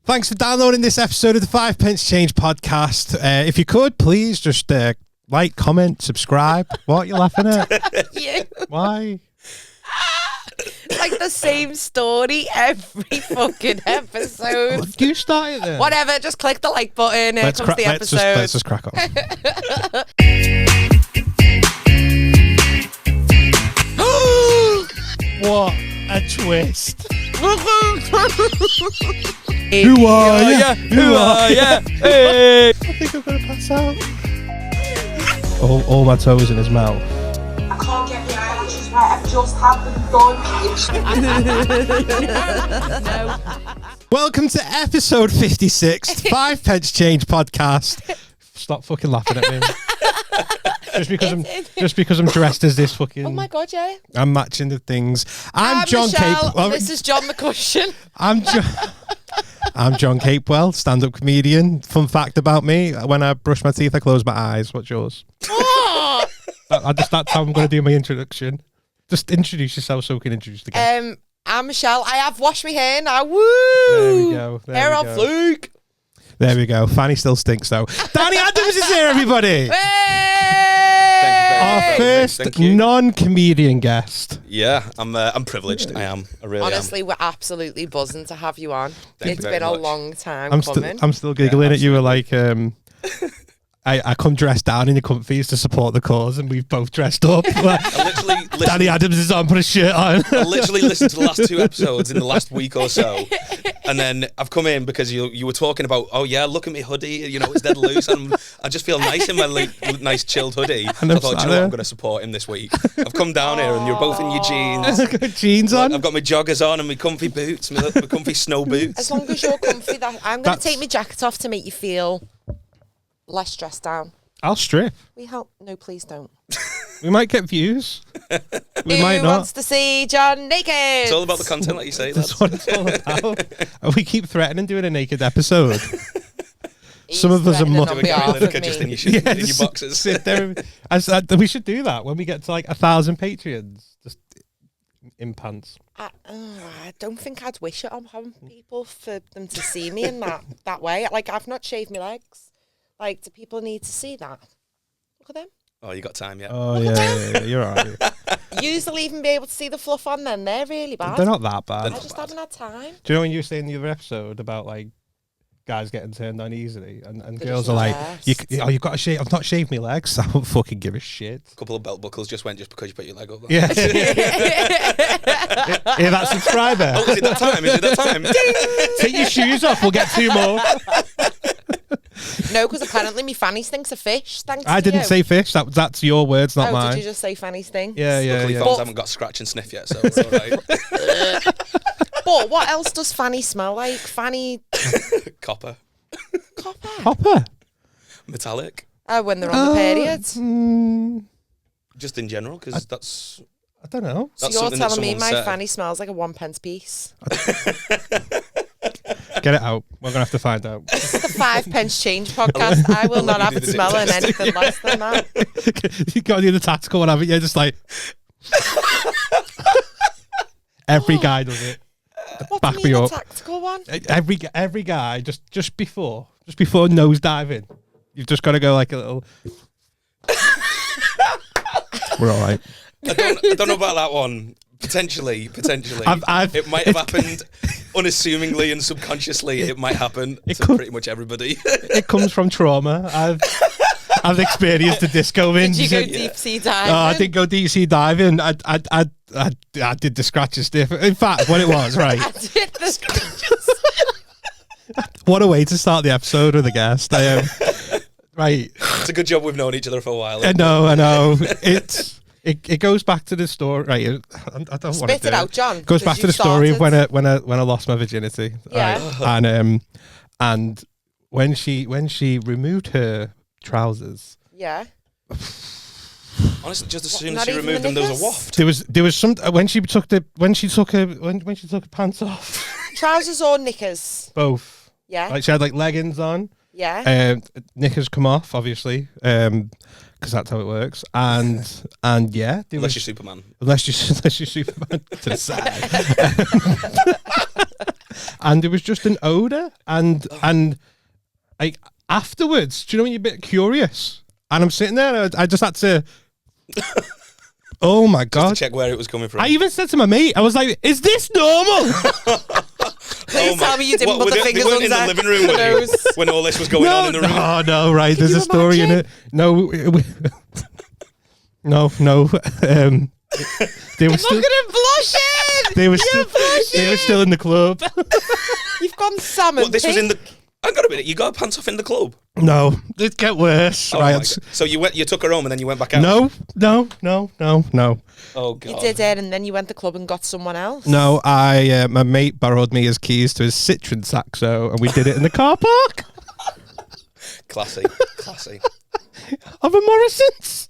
Thanks for downloading this episode of the 5 Pence Change podcast. If you could, please just like, comment, subscribe. What are you laughing at? You. Why? Like the same story every fucking episode. You start it then. Whatever, just click the like button. Here comes the episode. Let's just crack on. What a twist. Who are ya? Who are ya? Hey. I think I'm going to pass out. All my toes in his mouth. I can't get the eye, which is why I've just had them done. Welcome to episode 56, 5 Pence Change podcast. Stop fucking laughing at me. Just because I'm dressed as this fucking. Oh my god, yeah. I'm matching the things. I'm John Michelle, Capewell. This is John McCushion. I'm John Capewell, stand-up comedian. Fun fact about me: when I brush my teeth, I close my eyes. What's yours? Oh! That's how I'm going to do my introduction. Just introduce yourself so we can introduce the guest. I'm Michelle. I have washed my hair now. Woo! There we go. Hair on fleek. There we go. Fanny still stinks though. Danny Adams is here, everybody. Our first non-comedian guest. Yeah, I'm privileged. I am. I really Honestly, we're absolutely buzzing to have you on. Thank It's you been very a much. long time I'm coming. still giggling at you. Were like, I come dressed down in your comfies to support the cause, and we've both dressed up. I literally Danny Adams is on, put a shirt on. I literally listened to the last 2 episodes in the last week or so, and then I've come in because you were talking about, oh yeah, look at me hoodie, you know, it's dead loose, and I just feel nice in my nice chilled hoodie. And So I thought, you know what, I'm going to support him this week. I've come down here, and you're both in your jeans. Jeans on. I've got my joggers on and my comfy boots, my comfy snow boots. As long as you're comfy, I'm going to take my jacket off to make you feel less stressed down. I'll strip. We hope. No, please don't. We might get views. We Who might wants not. to see John naked? It's all about the content, like you say. That's what it's all about. And we keep threatening doing a naked episode. Some of us are more. Doing Gary just in your in your boxes. Sit there. We should do that when we get to like 1,000 Patreons. Just in pants. I don't think I'd wish it on people for them to see me in that way. Like, I've not shaved my legs. Like, do people need to see that? Look at them. Oh, you got time, yeah. Oh yeah, you're alright. You'll even be able to see the fluff on them. They're really bad. They're not that bad. I just haven't had time. Do you know when you were saying in the other episode about like guys getting turned on easily and They're girls just are like, stressed. you've got to shave. I've not shaved my legs. I don't fucking give a shit. A couple of belt buckles just went just because you put your leg up. Yeah. Hear that subscriber? Oh, is it that time? Is it that time? Take your shoes off. We'll get 2 more. No, because apparently me fanny stinks of fish. Thanks I to didn't you. say fish. That's your words, not mine. Did you just say fanny stinks? Yeah. Luckily, yeah. phones haven't got scratch and sniff yet, so we're all right. But what else does fanny smell like? Fanny Copper. copper. Hopper. Metallic. When they're on the period. Just in general, because that's... I don't know. So That's you're something that telling me someone my said. fanny smells like a 1p piece? Get it out. We're gonna have to find out. This is the 5 Pence Change podcast. I will not have it smelling anything less than that. You got to do the tactical one, haven't you? Just like every guy does it. What Back do me you mean up. a tactical one? Every guy just before nose diving, you've just got to go like a little. We're all right. I don't know about that one. Potentially. I've- It might have happened unassumingly and subconsciously. It might happen to pretty much everybody. It comes from trauma. I've experienced the disco binge. Did you go deep sea diving? I didn't go deep sea diving. I did the scratch and sniff. In fact, what it was, right? I did this. What a way to start the episode with a guest. Right. It's a good job we've known each other for a while. I know. It goes back to the story. Right. I don't want to Spit it out, John. It goes back to the story of when I lost my virginity. Yeah. Right? And when she removed her trousers. Yeah. Honestly, just as soon as Not she even removed the them, there was a knickers? waft. There was some when she took her pants off. Trousers or knickers? Both. Yeah. Like she had like leggings on. Yeah. Knickers come off, obviously, because that's how it works. And yeah, Unless you're Superman. unless you're Superman to the side. And it was just an odor, and like afterwards, do you know when you're a bit curious? And I'm sitting there, and I just had to. Oh my god! To check where it was coming from. I even said to my mate, I was like, "Is this normal?" Please tell me you didn't put the fingers they on weren't in the living room with you when all this was going on in the room. No, right. There's you a story in imagine? it. No, no. They were still. Look at him blushing. They were You're still. They were blushing. still in the club. You've gone salmon. What, this was pink. in the. Hang on a minute. You got pants off in the club. No, it get worse. Oh right. my God. So you took her home and then you went back out. No. Oh god. You did it, and then you went to the club and got someone else. No, my mate borrowed me his keys to his Citroen Saxo, and we did it in the car park Classy. of a Morrison's.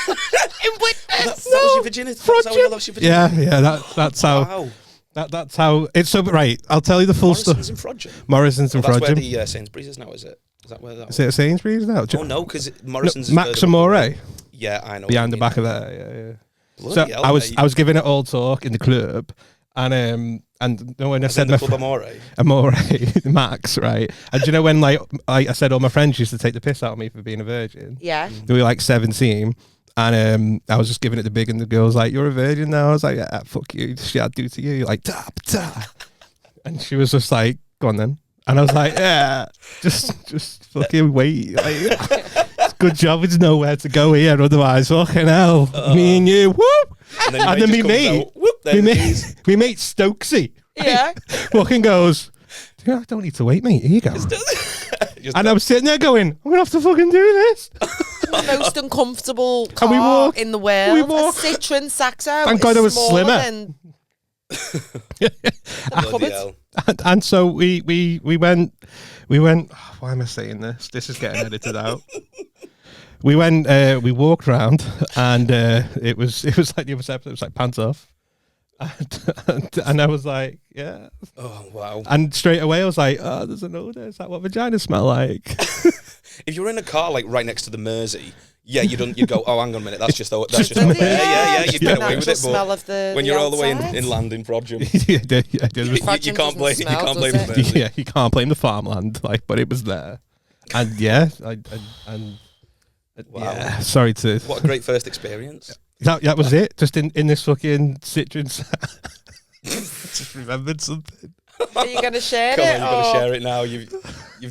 In witness. That was your virginity. That's how you lost your virginity. Yeah. That's how. Wow. That's how. It's so right. I'll tell you the full Morrison's story. in Frodsham. Morrison's in That's where Frodsham. the Sainsbury's is now, is it? Is that where that Is it a Sainsbury's now? Oh no, because Morrison's is Max further up Amore the way. Yeah, I know. behind the what back you of mean. there. Yeah. Bloody So hell, I was mate. I was giving it all talk in the club, and when I Is said it my the Club Amore? Amore Max, right? And do you know when I said all my friends used to take the piss out of me for being a virgin? Yeah. They were like 17, and I was just giving it the big, and the girl was like, "You're a virgin now." I was like, "Yeah, fuck you, shit I'd do to you." Like ta. And she was just like, "Go on then." And I was like, "Yeah, just fucking wait. Like, it's a good job it's nowhere to go here, otherwise, fucking hell, me and you, whoop." And then, And then me mate, there me it is. mate Stokesy, Yeah. fucking goes, "Yeah, I don't need to wait, mate. Here you go." Just And I was sitting there going, "I'm gonna have to fucking do this." Most uncomfortable car And we walked- in the world. we A walked- Citroen Saxo. Thank is God I was smaller slimmer. than bloody cupboard. hell. And so we went. Why am I saying this? This is getting edited out. We went. We walked around, and it was like the other episode. It was like pants off, and I was like, yeah. Oh wow. And straight away I was like, oh, there's an odor. Is that what vaginas smell like? If you were in a car like right next to the Mersey, yeah, you'd go, oh, hang on a minute, that's just Just hot the- air. Yeah, you'd get away with natural it. smell But of the when you're all the way outside. in land in Frodsham, yeah, there was- Frodsham you can't blame doesn't smell, the does it? Mersey. yeah, you can't blame the farmland, like, but it was there, and yeah, Wow. yeah. Sorry to. What a great first experience. That was it. Just in this fucking Citroen. Just remembered something. Are you going to share Come on, it? you've got to or- share it now. You've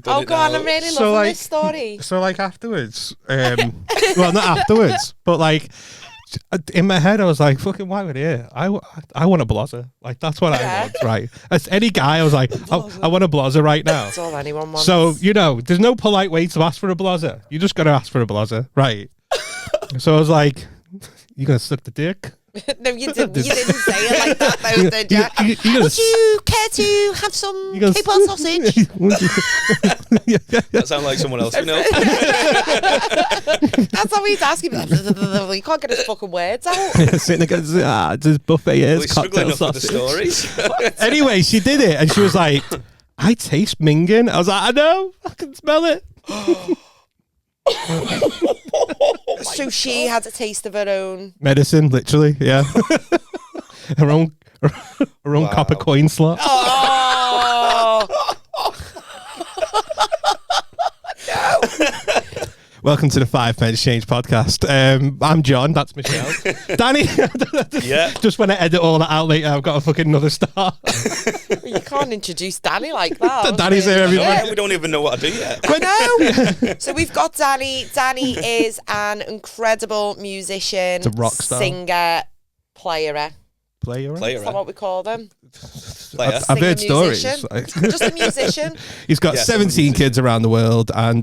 done Oh, it go on, now. I'm really So, loving like- this story. So like afterwards, well, not afterwards, but like in my head, I was like, "Fucking, why would here? I want a blazer. Like that's what Yeah. I want, right? As any guy, I was like, I want a blazer right now." That's all anyone wants. So there's no polite way to ask for a blazer. You just gotta ask for a blazer, right? So I was like, "You gonna suck the dick?" No, you didn't say it like that, though, did you? You gonna Would you care to have some You gonna- Cape sausage? Yeah. That sounds like someone else we know. That's how he's asking me. You can't get his fucking words out. Sitting against this buffet Well, is he's struggling cocktail enough with the sausage. stories. Anyway, she did it, and she was like, "I taste minging." I was like, "I know, I can smell it." So she had a taste of her own. Medicine, literally, yeah. her own Wow. copper coin slot. Oh, Welcome to the 5 Pence Change podcast. I'm John. That's Michelle. Danny. Yeah. Just when I edit all that out later, I've got a fucking another star. you can't introduce Danny like that. Danny's here, everyone. Yeah, we don't even know what to do yet. No. So we've got Danny. Danny is an incredible musician, It's a rock star. singer, player. Player. Player, Is that what we call them? player. I've heard Singer, stories. musician. Like, Just a musician. he's got Yeah, 17 kids around the world, and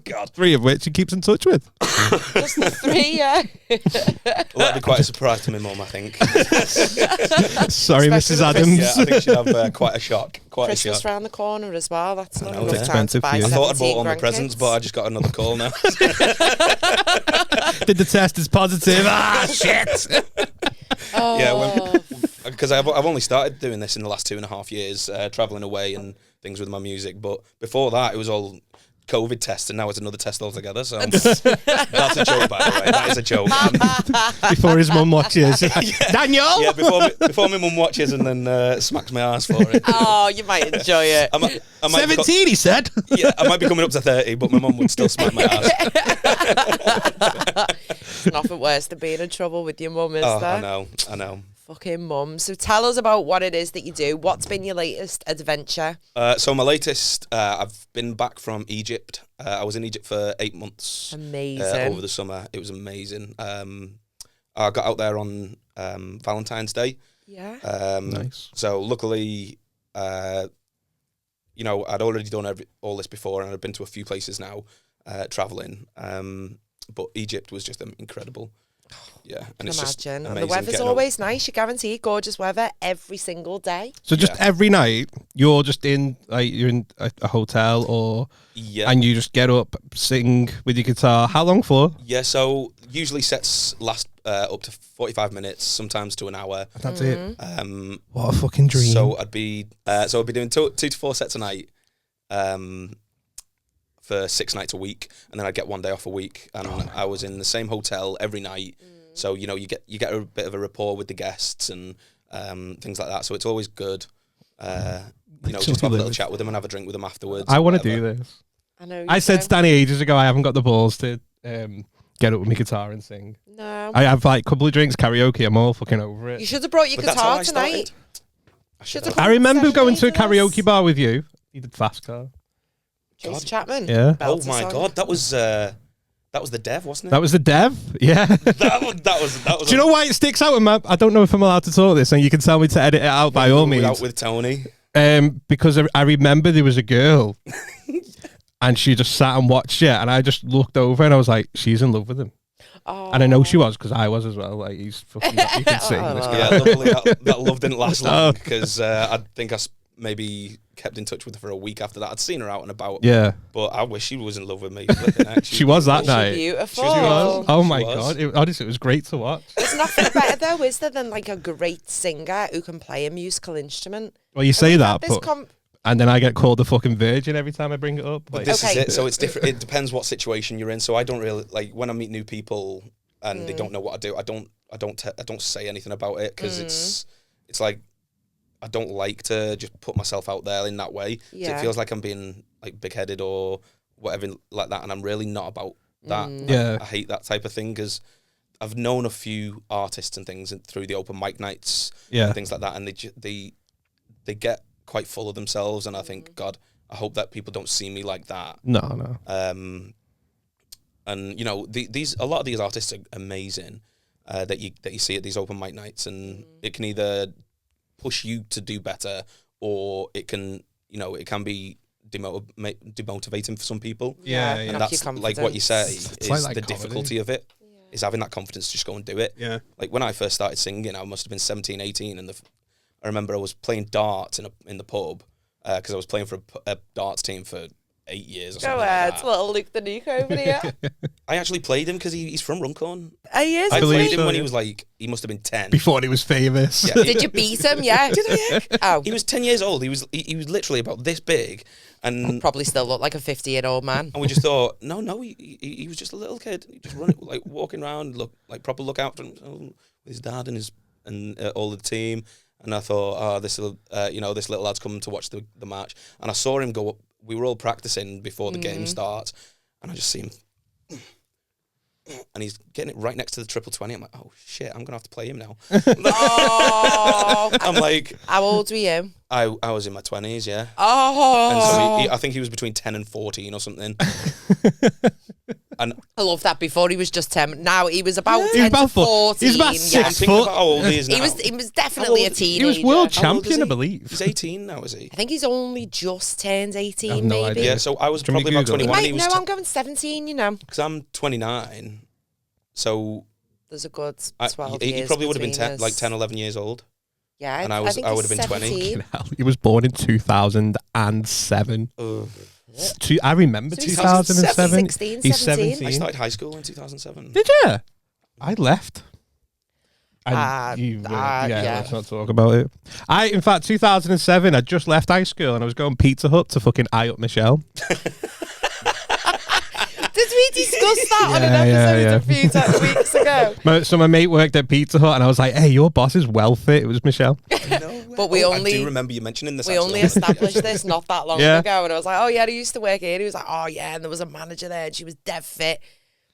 God. 3 of which he keeps in touch with. Just the 3, yeah. Well, that'd be quite a surprise to my mum, I think. Sorry, Especially Mrs. the Adams. Yeah, I think she'd have quite a shock. Quite Christmas a shock. round the corner as well. That's not know, enough it's time to expensive buy for you. I thought I'd 17 bought all my presents, grandkids. but I just got another call now. Did the test is positive. Ah, shit. Oh. Yeah, because I've only started doing this in the last 2.5 years, travelling away and things with my music. But before that, it was all COVID test, and now it's another test altogether. So that's a joke, by the way. That is a joke. Before his mum watches. Daniel! Yeah, before my mum watches and then smacks my ass for it. Oh, you might enjoy it. I might 17, he said. Yeah, I might be coming up to 30, but my mum would still smack my ass. Nothing worse than being in trouble with your mum, is Oh, there? I know. Fucking mum. So tell us about what it is that you do. What's been your latest adventure? So my latest, I've been back from Egypt. I was in Egypt for 8 months. Amazing. Over the summer. It was amazing. I got out there on Valentine's Day. Yeah. Nice. So luckily, I'd already done all this before, and I'd been to a few places now, traveling. But Egypt was just incredible. Yeah, and it's just imagine. And amazing the weather's getting always nice. You guarantee gorgeous weather every single day. So just every night, you're just in, like, you're in a hotel and you just get up, sing with your guitar. How long for? Yeah, so usually sets last up to 45 minutes, sometimes to an hour. That's it. Mm-hmm. What a fucking dream. So I'd be doing 2 to 4 sets a night. For 6 nights a week, and then I'd get 1 day off a week, and I was in the same hotel every night. So you get a bit of a rapport with the guests and things like that. So it's always good. Just have a little chat with them and have a drink with them afterwards. I want to do this. I know. I said Stanny ages ago, I haven't got the balls to get up with my guitar and sing. No. I have like a couple of drinks, karaoke, I'm all fucking over it. You should have brought your But that's how guitar I tonight. started. I remember going to a Seven karaoke ages. bar with you. You did fast car. Chase Chapman. Yeah. Oh Belter my song. god, that was the Dev, wasn't it? That was the Dev. Yeah. that was. Do you know why it sticks out in my... I don't know if I'm allowed to talk this, and you can tell me to edit it out by all means. Out with Tony. Because I remember there was a girl and she just sat and watched it, and I just looked over and I was like, she's in love with him. Oh. And I know she was, because I was as well. Like, he's fucking... You can sing. This guy. Yeah, luckily that love didn't last long, because I think I maybe kept in touch with her for a week after that. I'd seen her out and about. Yeah. But I wish she was in love with me. Flipping heck. She was that night. Beautiful. She was. Oh my She was. God. Honestly, it was great to watch. There's nothing better though, is there, than like a great singer who can play a musical instrument. Well, you say that, This but... And then I get called the fucking virgin every time I bring it up. But Like, this is Okay. it. So it's different. It depends what situation you're in. So I don't really like when I meet new people and they don't know what I do. I don't say anything about it, because it's like I don't like to just put myself out there in that way. Yeah. So it feels like I'm being like big-headed or whatever like that, and I'm really not about that. Yeah. I hate that type of thing, because I've known a few artists and things through the open mic nights, and things like that, and they get quite full of themselves, and I think, God, I hope that people don't see me like that. No. And a lot of these artists are amazing that you see at these open mic nights, and it can either push you to do better, or it can be demotivating for some people. Yeah. And Knock that's your like what you say It's like the comedy. difficulty of it is having that confidence to just go and do it. Yeah. Like when I first started singing, I must have been 17, 18, and I remember I was playing darts in the pub, because I was playing for a darts team for 8 years or something. Go like ahead, that. little Luke the Nuke over here. I actually played him because he's from Runcorn. He is. I believe played him so, when yeah. he was like, he must have been 10. Before he was famous. Yeah. Did you beat him? Yeah. Did I? Oh, He was 10 years old. He was literally about this big, and probably still look like a 50-year-old man. we just thought, no, he was just a little kid. He just like walking around, proper look out for him, with his dad and all the team. And I thought, this little lad's coming to watch the match. And I saw him go up. We were all practicing before the game starts, and I just see him, and he's getting it right next to the triple 20. I'm like, oh shit, I'm gonna have to play him now. Oh. I'm like, How old were you? I was in my 20s, yeah. Oh. And so I think he was between 10 and 14 or something. And I love that. Before he was just 10. Now he was about He was 10 to about 14. he's about yeah. 6 I'm thinking foot. about how old he is now. He was definitely a teenager. He was world How old is champion, I he? believe. He's 18 now, is he? I think he's only just turned 18, I have no maybe. idea. Yeah, so I was Do you want me probably to about Google 21. it? He and might, he was no, I'm going 17, you know. because I'm 29. So There's a good 12 he years probably would have been between 10, us. 10, 11 years old. Yeah, and I think would he's have been 20. 17. He was born in 2007. Ugh. I remember So he's 2007. 16, He's 17. 17. I started high school in 2007. Did you? I left. Let's not talk about it. In fact, 2007, I just left high school and I was going Pizza Hut to fucking eye up Michelle. Did we discuss that on an episode a few weeks ago? My mate worked at Pizza Hut and I was like, hey, your boss is well fit. It was Michelle. But I do remember you mentioning this. We only established this not that long ago. And I was like, oh, yeah, he used to work here. He was like, oh, yeah. And there was a manager there and she was dead fit.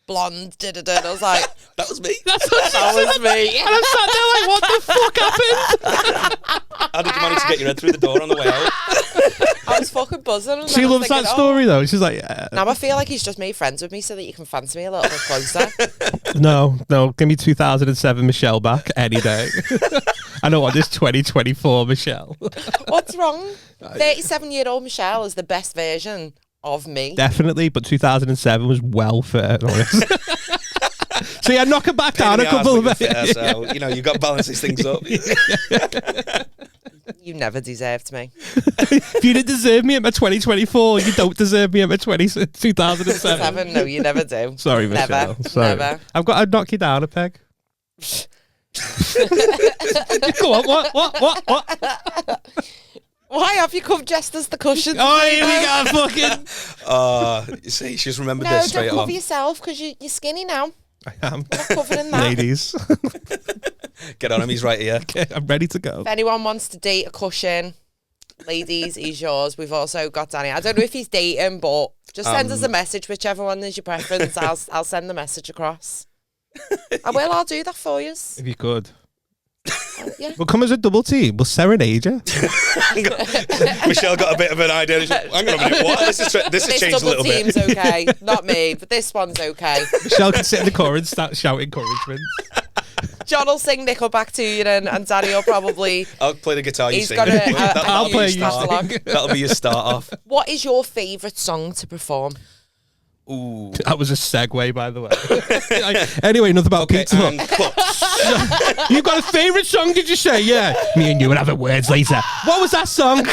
Blonde, And I was like, that was me. That was me. And I'm sat there like, what the fuck happened? How did you manage to get your head through the door on the way out? I was fucking buzzing. And She loves that story though. She's like, now I feel like he's just made friends with me so that you can fancy me a little bit closer. No, give me 2007 Michelle back any day. I don't want this 2024 Michelle. What's wrong? 37-year-old Michelle is the best version of me. Definitely, but 2007 was well fit. So yeah, knock it back down a couple of bits. So, you've got to balance these things up. You never deserved me. If you didn't deserve me at my 2024, you don't deserve me at my 2007. No, you never do. Sorry, Michelle. Never. Sorry. Never. I'd knock you down a peg. Go on, what? Why have you come just as the cushion? Oh, here we go, fucking. You see, she's remembered this straight don't off. cover yourself because you're skinny now. I am. You're not covered in that. Ladies. Get on him, he's right here. Okay, I'm ready to go. If anyone wants to date a cushion, ladies, he's yours. We've also got Danny. I don't know if he's dating, but just send us a message, whichever one is your preference. I'll send the message across. I'll do that for you. If you could. Yeah. We'll come as a double team. We'll serenade you. Michelle got a bit of an idea. She's like, hang on a minute, what? This has changed a little bit. This double team's okay. Not me, but this one's okay. Michelle can sit in the corner and start shouting encouragement. John will sing Nickelback to you and Danny will probably... I'll play the guitar, you he's sing. Got That'll play be your start. That'll be your start off. What is your favourite song to perform? Ooh. That was a segue, by the way. Anyway, enough about Pizza Hut. You got a favourite song, did you say? Yeah. Me and you will have words later. What was that song?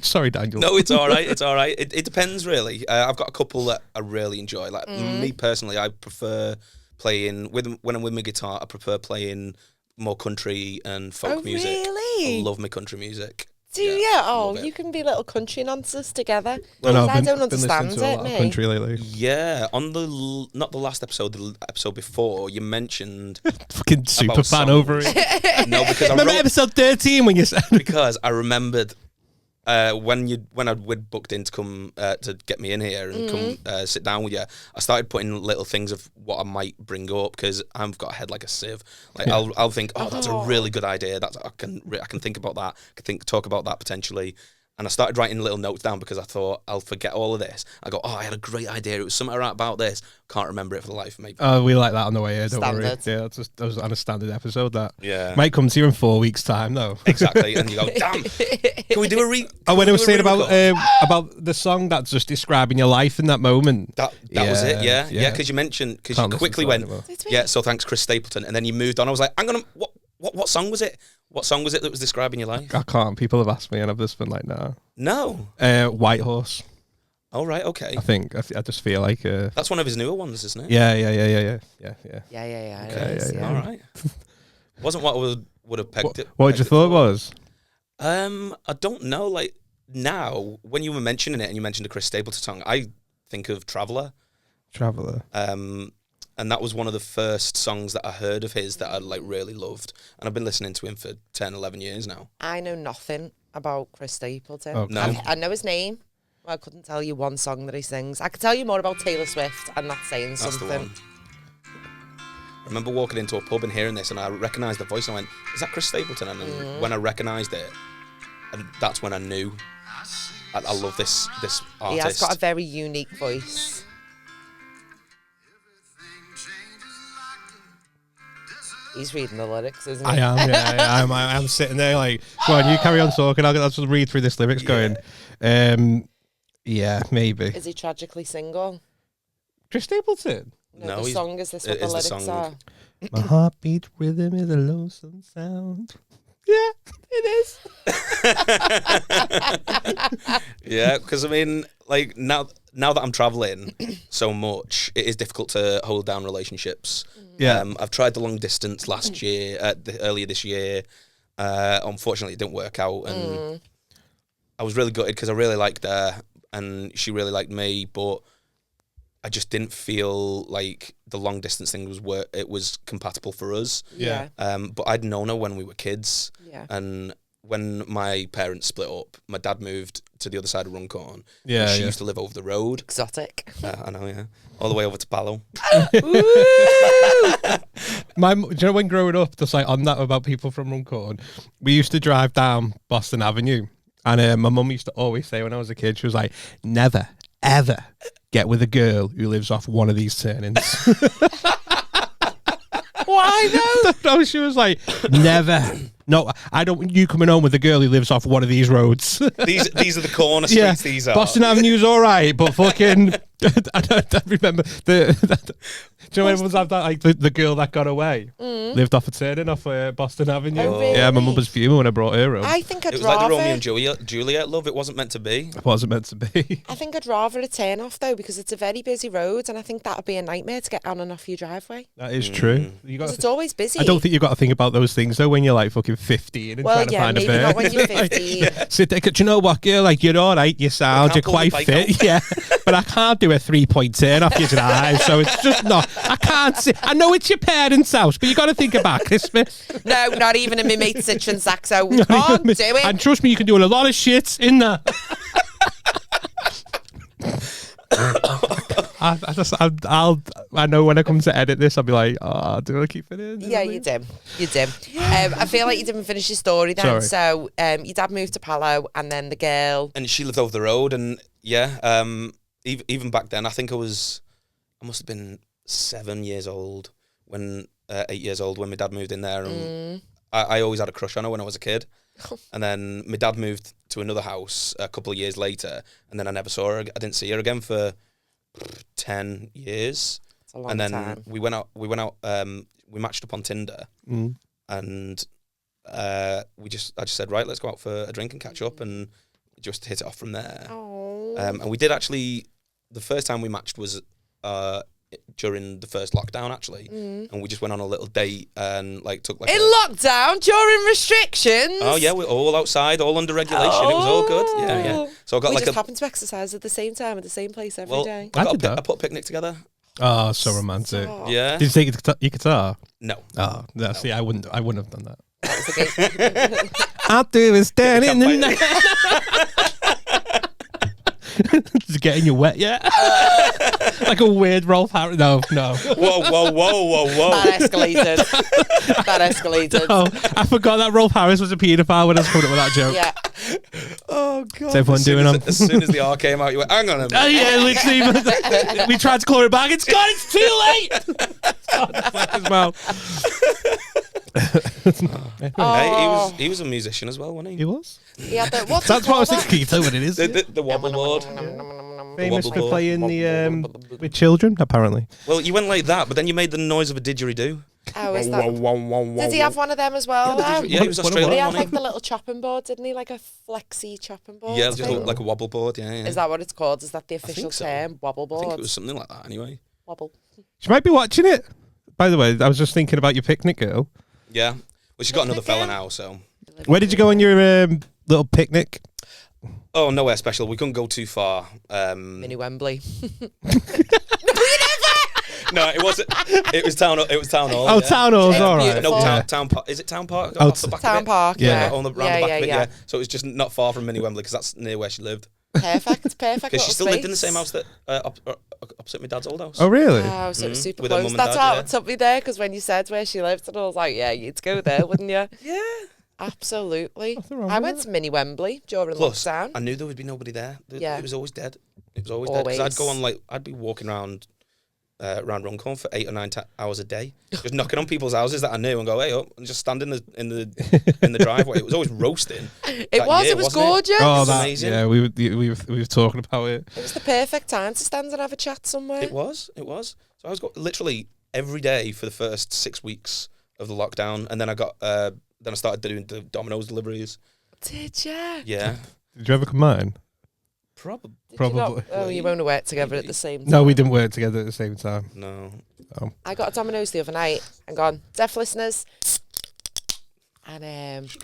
Sorry, Daniel. No, it's all right. It's all right. It depends, really. I've got a couple that I really enjoy. Like me personally, I prefer playing when I'm with my guitar. I prefer playing more country and folk music. Really? I love my country music. Do you? Oh, you can be little country nonsense together. I don't understand it, mate. Country lately. Yeah, on not the last episode, the episode before, you mentioned fucking super fan over it. No, because remember episode 13 when you said because I remembered when I'd booked in to come to get me in here and come sit down with you. I started putting little things of what I might bring up because I've got a head like a sieve. Like I'll think, that's a really good idea. I can think about that. I can talk about that potentially. And I started writing little notes down because I thought I'll forget all of this. I go, I had a great idea. It was something about this. Can't remember it for the life of me. Oh, we like that on the way here. Don't worry. Standard. Yeah, that was on a standard episode. That might come to you in 4 weeks' time, though. Exactly, and you go, damn. Can we do a when I was saying about the song that's just describing your life in that moment. That was it. Yeah. Because you quickly went, so thanks, Chris Stapleton, and then you moved on. I was like, hang on, what song was it? What song was it that was describing your life? I can't. People have asked me, and I've just been like, no. No. White Horse. Oh, right, okay. I think I just feel like that's one of his newer ones, isn't it? Yeah. Yeah. All right. Wasn't what I would have pegged it. What did you thought it was? I don't know. Like now, when you were mentioning it, and you mentioned a Chris Stapleton song, I think of Traveller. And that was one of the first songs that I heard of his that I really loved. And I've been listening to him for 10, 11 years now. I know nothing about Chris Stapleton. Okay. No. I know his name. I couldn't tell you one song that he sings. I could tell you more about Taylor Swift, and that's saying something. That's the one. I remember walking into a pub and hearing this, and I recognised the voice, and I went, is that Chris Stapleton? And then when I recognised it, and that's when I knew I love this artist. He has got a very unique voice. He's reading the lyrics, isn't he? I am, yeah. I'm sitting there like, go on, you carry on talking. I'll just read through this lyrics going, yeah, maybe. Is he tragically single? Chris Stapleton? No, the song is this what the lyrics are? My heartbeat rhythm is a lonesome sound. Yeah, it is. Yeah, because I mean, like now that I'm traveling so much, it is difficult to hold down relationships. Yeah. I've tried the long distance last year, earlier this year. Unfortunately, it didn't work out, and I was really gutted because I really liked her and she really liked me, but I just didn't feel like the long distance thing was compatible for us. Yeah. But I'd known her when we were kids, Yeah. and when my parents split up, my dad moved to the other side of Runcorn. Yeah, and she yeah. used to live over the road. Exotic. I know, yeah, all the way over to Palo. Do you know when growing up, just like on that about people from Runcorn, we used to drive down Boston Avenue, and my mum used to always say when I was a kid, she was like, never, ever get with a girl who lives off one of these turnings. Why though? No, she was like, never. No, I don't want you coming home with a girl who lives off one of these roads. These are the corner streets. Yeah, These are Boston Avenue's all right, but fucking, I don't remember the. Do you know everyone's had that like the girl that got away lived off a turning off Boston Avenue? Oh, really? Yeah, my mum was fuming when I brought her home. I think I'd It was rather. like the Romeo and Juliet love. It wasn't meant to be. It wasn't meant to be. I think I'd rather a turn off though, because it's a very busy road, and I think that'd be a nightmare to get on and off your driveway. That is true. You got. Because it's always busy. I don't think you've got to think about those things though when you're like fucking 15 and Well, trying to yeah, find a maybe bird. not when you're 15. Sit there, do you know what, girl? Like, you're all right, you sound, can't you're pull quite the bike fit, out. yeah. But I can't do a 3-point turn off your drive, so it's just not. I can't see. I know it's your parents' house, but you got to think about Christmas. No, not even in my mate's Citroen Saxo. We can't do it. And trust me, you can do a lot of shit in there. I know when I come to edit this, I'll be like, oh, do I keep it in? Yeah, you do. You do. I feel like you didn't finish your story then. Sorry. So, your dad moved to Palo, and then the girl. And she lived over the road, and yeah, even back then, I think I must have been 7 years old 8 years old when my dad moved in there, and I always had a crush on her when I was a kid. And then my dad moved to another house a couple of years later, and then I never saw her. I didn't see her again for 10 years. It's a long And then time. we went out. We matched up on Tinder, and I just said, right, let's go out for a drink and catch up, and just hit it off from there. Oh. And we did actually. The first time we matched was during the first lockdown, actually, and we just went on a little date and like took like In lockdown during restrictions. Oh yeah, we're all outside, all under regulation. It was all good. Yeah, yeah. So I got we like just happened to exercise at the same time at the same place every day. I did that. put a picnic together. Oh, so romantic. Oh, Yeah. Did you take your guitar? No. Oh, no, see, I wouldn't have done that. that was the game. I'll do is stand in the campfire. night. Just getting you wet, yeah. Like a weird Rolf Harris. No. Whoa. That escalated. Oh, I forgot that Rolf Harris was a paedophile when I was coming up with that joke. Yeah. Oh god. Is everyone doing them? As soon as the R came out, you went, hang on a minute. Oh, yeah, literally. We tried to call it back. It's too late. Oh, fuck his mouth. Oh. Hey, he was a musician as well, wasn't he? He was. Yeah, what's That's what I was thinking. Can you tell what it is? The wobble board. Famous for wobble playing board. with children, apparently. Well, you went like that, but then you made the noise of a didgeridoo. Oh, is that? Did he have one of them as well? Yeah, he was What- what- Did he Australian, have like wasn't the little chopping board? Didn't he, like a flexi chopping board? he? Yeah, just thing? like a wobble board. Yeah. Is that what it's called? Is that the official think so. term? Wobble I board. think it was something like that anyway. Wobble. She might be watching it. By the way, I was just thinking about your picnic, girl. Yeah. Well, she's got another fella again? now, so. Where did you go on your little picnic? Oh, nowhere special. We couldn't go too far. Mini Wembley. No, it wasn't. It was town. It was town hall. Oh, yeah. Town Hall's It's all right. beautiful. No, Yeah. town park. Is it town park? Oh, Off the back of Town it? Park. Yeah. Yeah. On the round yeah, the back yeah, of it. yeah. Yeah. So it was just not far from Mini Wembley because that's near where she lived. Perfect. Because she little still lived in the space. same house that opposite my dad's old house. Oh, really? Oh, so it was super With her close. mum and That's dad, how yeah. it took me there, because when you said where she lived, and I was like, yeah, you'd go there, wouldn't you? Yeah. Absolutely. Nothing wrong I with went it. to Mini Wembley during Plus, lockdown. I knew there would be nobody there. Yeah. It was always dead. It was always dead. Because I'd Always. go on I'd be walking around Runcorn for 8 or 9 hours a day, just knocking on people's houses that I knew and go, hey up, and just standing in the driveway. It was always roasting. It that was. year, it was wasn't it? gorgeous. Oh, It's that, amazing. yeah, we were talking about it. It was the perfect time to stand and have a chat somewhere. It was. So I was literally every day for the first 6 weeks of the lockdown, and then I started doing the Domino's deliveries. Did you? Yeah. Did you ever combine? Probably. Did you not? Probably. Oh, you won't work together at the same time. No, we didn't work together at the same time. No. I got a Domino's the other night and gone, deaf listeners. And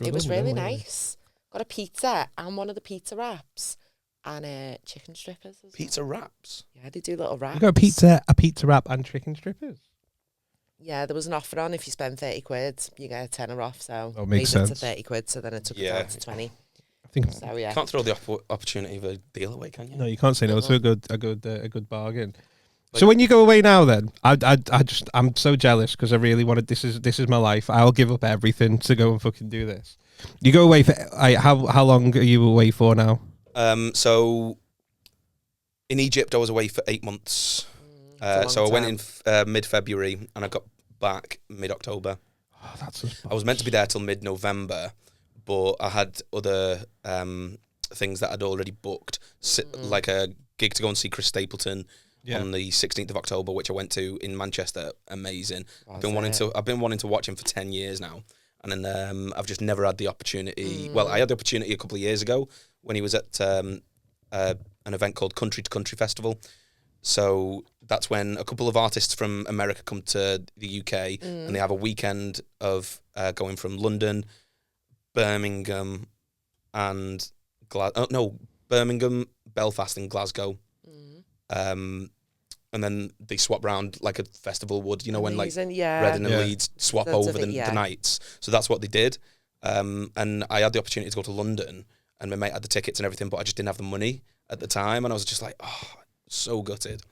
it was really nice. Got a pizza and one of the pizza wraps and chicken strippers as well. Pizza wraps. Yeah, they do little wraps. You got a pizza wrap and chicken strippers. Yeah, there was an offer on if you spend 30 quid, you get a tenner off. So Oh, makes raised it to sense. 30 quid, so then it took it Yeah. down to 20. I think So yeah. Can't throw the opportunity of a deal away, can you? no, you can't say no. It's a good bargain. Like- So when you go away now, then I'm so jealous because I really wanted. This is my life. I'll give up everything to go and fucking do this. You go away for how long are you away for now? So in Egypt, I was away for 8 months. It's a long So I went time. in mid-February and I got back mid-October. Oh, that's I was meant to be there till mid-November, but I had other things that I'd already booked, like a gig to go and see Chris Stapleton on the 16th of October, which I went to in Manchester. Amazing. I've been wanting to watch him for 10 years now, and then I've just never had the opportunity. Well, I had the opportunity a couple of years ago when he was at an event called Country to Country Festival. So that's when a couple of artists from America come to the UK and they have a weekend of going from London, Birmingham, and Birmingham, Belfast, and Glasgow. And then they swap round like a festival would, when like Amazing, yeah. Reading and Yeah. Leeds swap Loads over of it, the yeah. nights. So that's what they did. And I had the opportunity to go to London, and my mate had the tickets and everything, but I just didn't have the money at the time, and I was just like, oh, so gutted.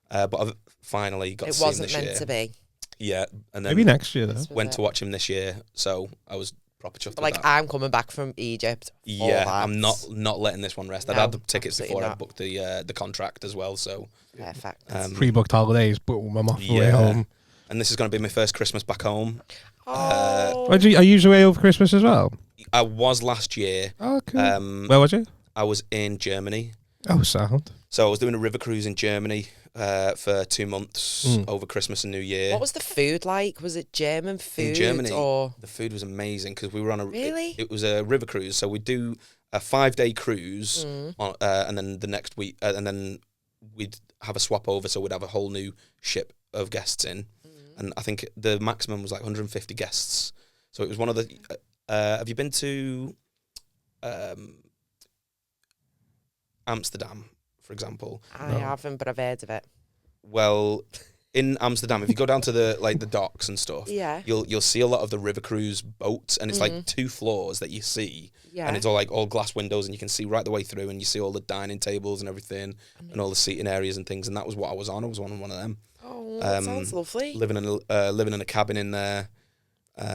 But I've finally got to It see him wasn't this meant year. to be. Yeah, and then maybe next year though. This was went it. to watch him this year, so I was proper chuffed But with like, that. I'm coming back from Egypt. for Yeah, that. I'm not letting this one rest. I'd No, had the tickets absolutely before I not. booked the contract as well, so Perfect. Pre-booked holidays, boom, I'm off the way yeah. home. And this is going to be my first Christmas back home. Oh. Are you usually away over Christmas as well? I was last year. Oh, cool. Where was you? I was in Germany. Oh, sound. So I was doing a river cruise in Germany for 2 months over Christmas and New Year. What was the food like? Was it German food? In Germany, Or the food was amazing because we were on a Really? It was a river cruise, so we'd do a 5-day cruise, on, and then the next week, and then we'd have a swap over, so we'd have a whole new ship of guests in, and I think the maximum was like 150 guests. So it was one of the. Have you been to Amsterdam, for example? I haven't, but I've heard of it. Well, in Amsterdam, if you go down to the docks and stuff, Yeah. you'll see a lot of the river cruise boats, and it's like 2 floors that you see, Yeah. and it's all glass windows, and you can see right the way through, and you see all the dining tables and everything, and all the seating areas and things. And that was what I was on. I was on one of them, Oh, that sounds lovely. living in a cabin in there.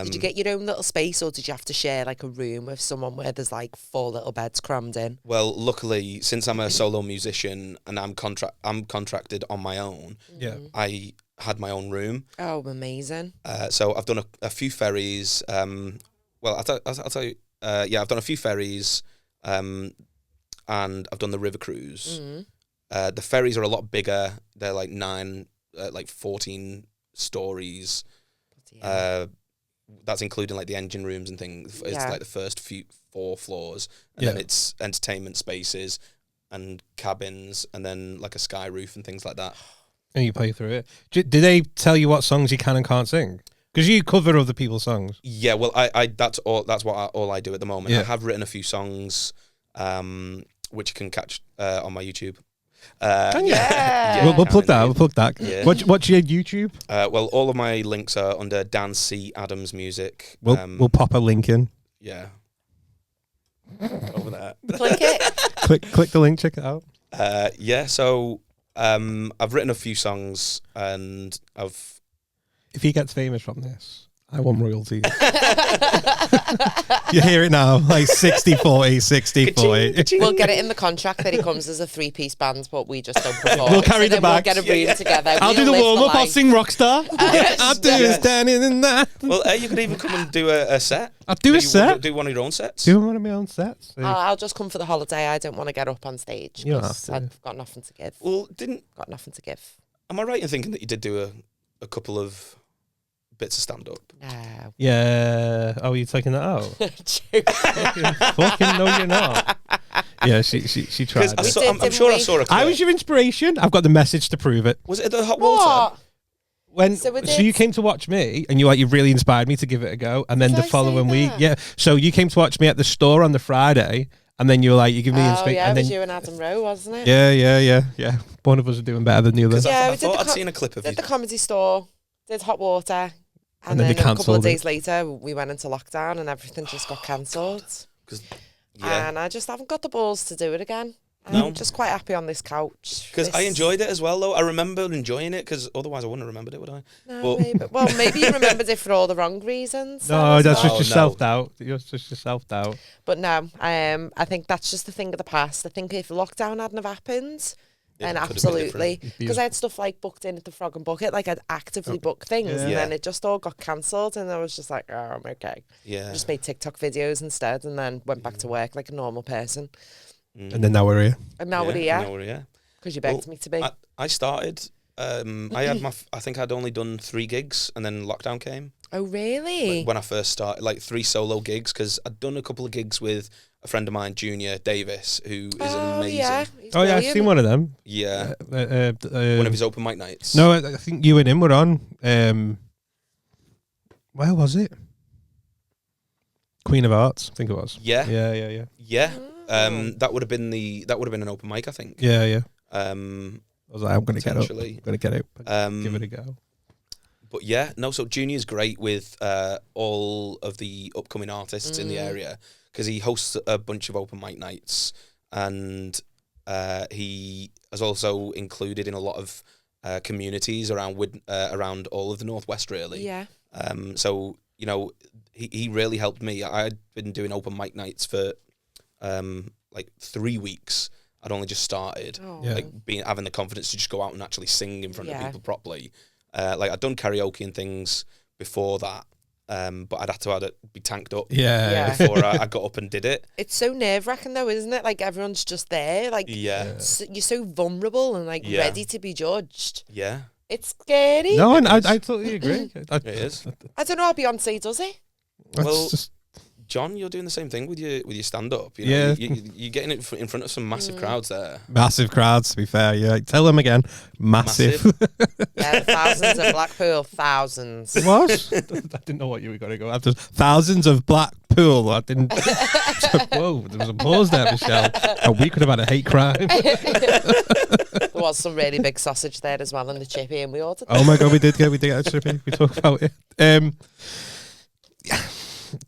Did you get your own little space, or did you have to share like a room with someone where there's like 4 little beds crammed in? Well, luckily, since I'm a solo musician and I'm contracted on my own, Yeah. I had my own room. Oh, amazing. So I've done a few ferries. Well, I'll tell you. Yeah, I've done a few ferries, and I've done the river cruise. The ferries are a lot bigger. They're like 14 stories. That's including like the engine rooms and things. It's Yeah. like the first 4 floors, and then it's entertainment spaces and cabins, and then like a sky roof and things like that. And you play through it. Do they tell you what songs you can and can't sing? Because you cover other people's songs. Yeah, well, I that's all I do at the moment. Yeah. I have written a few songs, which you can catch on my YouTube. Yeah, We'll plug that. We'll plug that. Yeah. What's your YouTube? Well, all of my links are under Dan C. Adams Music. We'll pop a link in. Yeah. Over there. Click it. click the link. Check it out. Yeah. So I've written a few songs, and I've. If he gets famous from this, I want royalties. You hear it now, like 60-40, 60-40. We'll get it in the contract that he comes as a 3-piece band, but we just don't perform. We'll carry the then we'll bags. get a room together. I'll do We'll the live warm up. I'll life. sing Rockstar. I'll do Yeah. standing in that. Well, you could even come and do a set. I'll do a set. Do one of your own sets. Do one of my own sets. I'll just come for the holiday. I don't want to get up on stage You don't 'cause have to. I've got nothing to give. Well, Got nothing to give. am I right in thinking that you did do a couple of bits of stand up? No. Yeah. Oh, you're taking that out? Joke. Fucking no, you're not. Yeah, she tried. Because It. I'm sure I saw a clip. I was your inspiration. I've got the message to prove it. Was it the hot water? What? So you came to watch me, and you really inspired me to give it a go. And then Did the I say following week, that? So you came to watch me at the store on the Friday, and then you were like, you give me inspiration. Yeah, and it then was you and Adam Rowe, wasn't it? Yeah. One of us are doing better than the other. Because Yeah, I we did thought the I'd seen a clip of Did you. the comedy store, did hot water, And then then they a couple cancelled of days it. later we went into lockdown and everything just got cancelled. Yeah. And I just haven't got the balls to do it again. No. I'm just quite happy on this couch. Because I enjoyed it as well, though. I remember enjoying it, because otherwise I wouldn't have remembered it, would I? No, maybe you remembered it for all the wrong reasons. No, that's just Oh, your no. self-doubt. You're just your self-doubt. But no, I think that's just a thing of the past. I think if lockdown hadn't have happened, then It could have been absolutely. different. Because I had stuff like booked in at the Frog and Bucket, like I'd actively book things, and Yeah. then it just all got cancelled, and I was just like, oh, I'm okay. Yeah. I just made TikTok videos instead, and then went back to work like a normal person. And then now we're here. And now we're now here we're here. because you begged me to be. I started. I had I think I'd only done 3 gigs, and then lockdown came. Oh, really? Like, when I first started, like 3 solo gigs, because I'd done a couple of gigs with a friend of mine, Junior Davis, who is amazing. Yeah. Oh yeah, I've seen one of them. Yeah. One One of his open mic nights. No, I think you and him were on. Where was it? Queen of Hearts, I think it was. Yeah. Yeah. That would have been an open mic, I think. Yeah. I was like, I'm gonna get up. Potentially. I'm gonna get out. Give it a go. But yeah, no. So Junior's great with all of the upcoming artists in the area, because he hosts a bunch of open mic nights, and he has also included in a lot of communities around all of the Northwest, really. Yeah. So he really helped me. I'd been doing open mic nights for like 3 weeks. I'd only just started, like having the confidence to just go out and actually sing in front of people properly. Like I'd done karaoke and things before that, but I'd have to be tanked up before I got up and did it. It's so nerve-wracking though, isn't it? Like everyone's just there, like you're so vulnerable and like ready to be judged. Yeah. It's scary. No, and I totally agree. It is. I don't know how Beyonce does it. Well, John, you're doing the same thing with your stand-up. You're getting it in front of some massive crowds there. Massive crowds, to be fair. Yeah, tell them again. Massive. Yeah, thousands of Blackpool, thousands. What? I didn't know what you were going to go after. Thousands of Blackpool. I didn't. Whoa, there was a pause there, Michelle. And we could have had a hate crime. There was some really big sausage there as well in the chippy, and we ordered. Oh my god, we did get a chippy. We talked about it.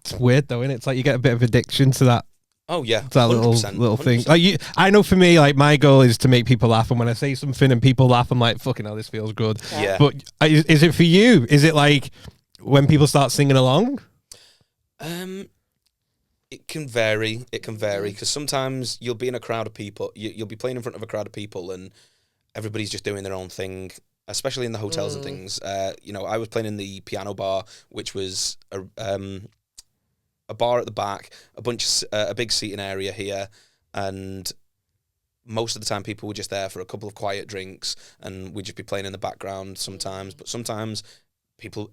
It's weird though, isn't it? It's like you get a bit of addiction to that. Oh yeah, that little thing. Like I know for me, like my goal is to make people laugh, and when I say something and people laugh, I'm like, fucking hell, this feels good. Yeah. But is it for you? Is it like when people start singing along? It can vary. It can vary, because sometimes you'll be in a crowd of people. You'll be playing in front of a crowd of people, and everybody's just doing their own thing. Especially in the hotels and things. I was playing in the piano bar, which was a bar at the back, a big seating area here, and most of the time people were just there for a couple of quiet drinks, and we'd just be playing in the background sometimes. But sometimes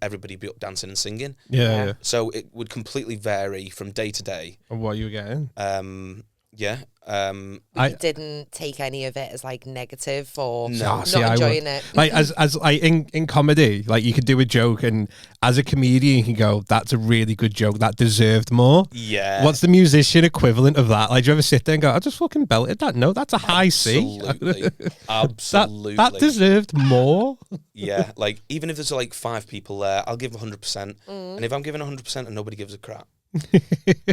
everybody be up dancing and singing. Yeah. So it would completely vary from day to day. And what you were getting? You didn't take any of it as like negative or not See, enjoying it. Like as like in comedy, like you could do a joke, and as a comedian you can go, that's a really good joke, that deserved more. Yeah. What's the musician equivalent of that? Like, do you ever sit there and go, I just fucking belted that? No, that's a high C. Absolutely. That deserved more. Yeah, like even if there's like 5 people there, I'll give 100%. And if I'm giving 100% and nobody gives a crap, you're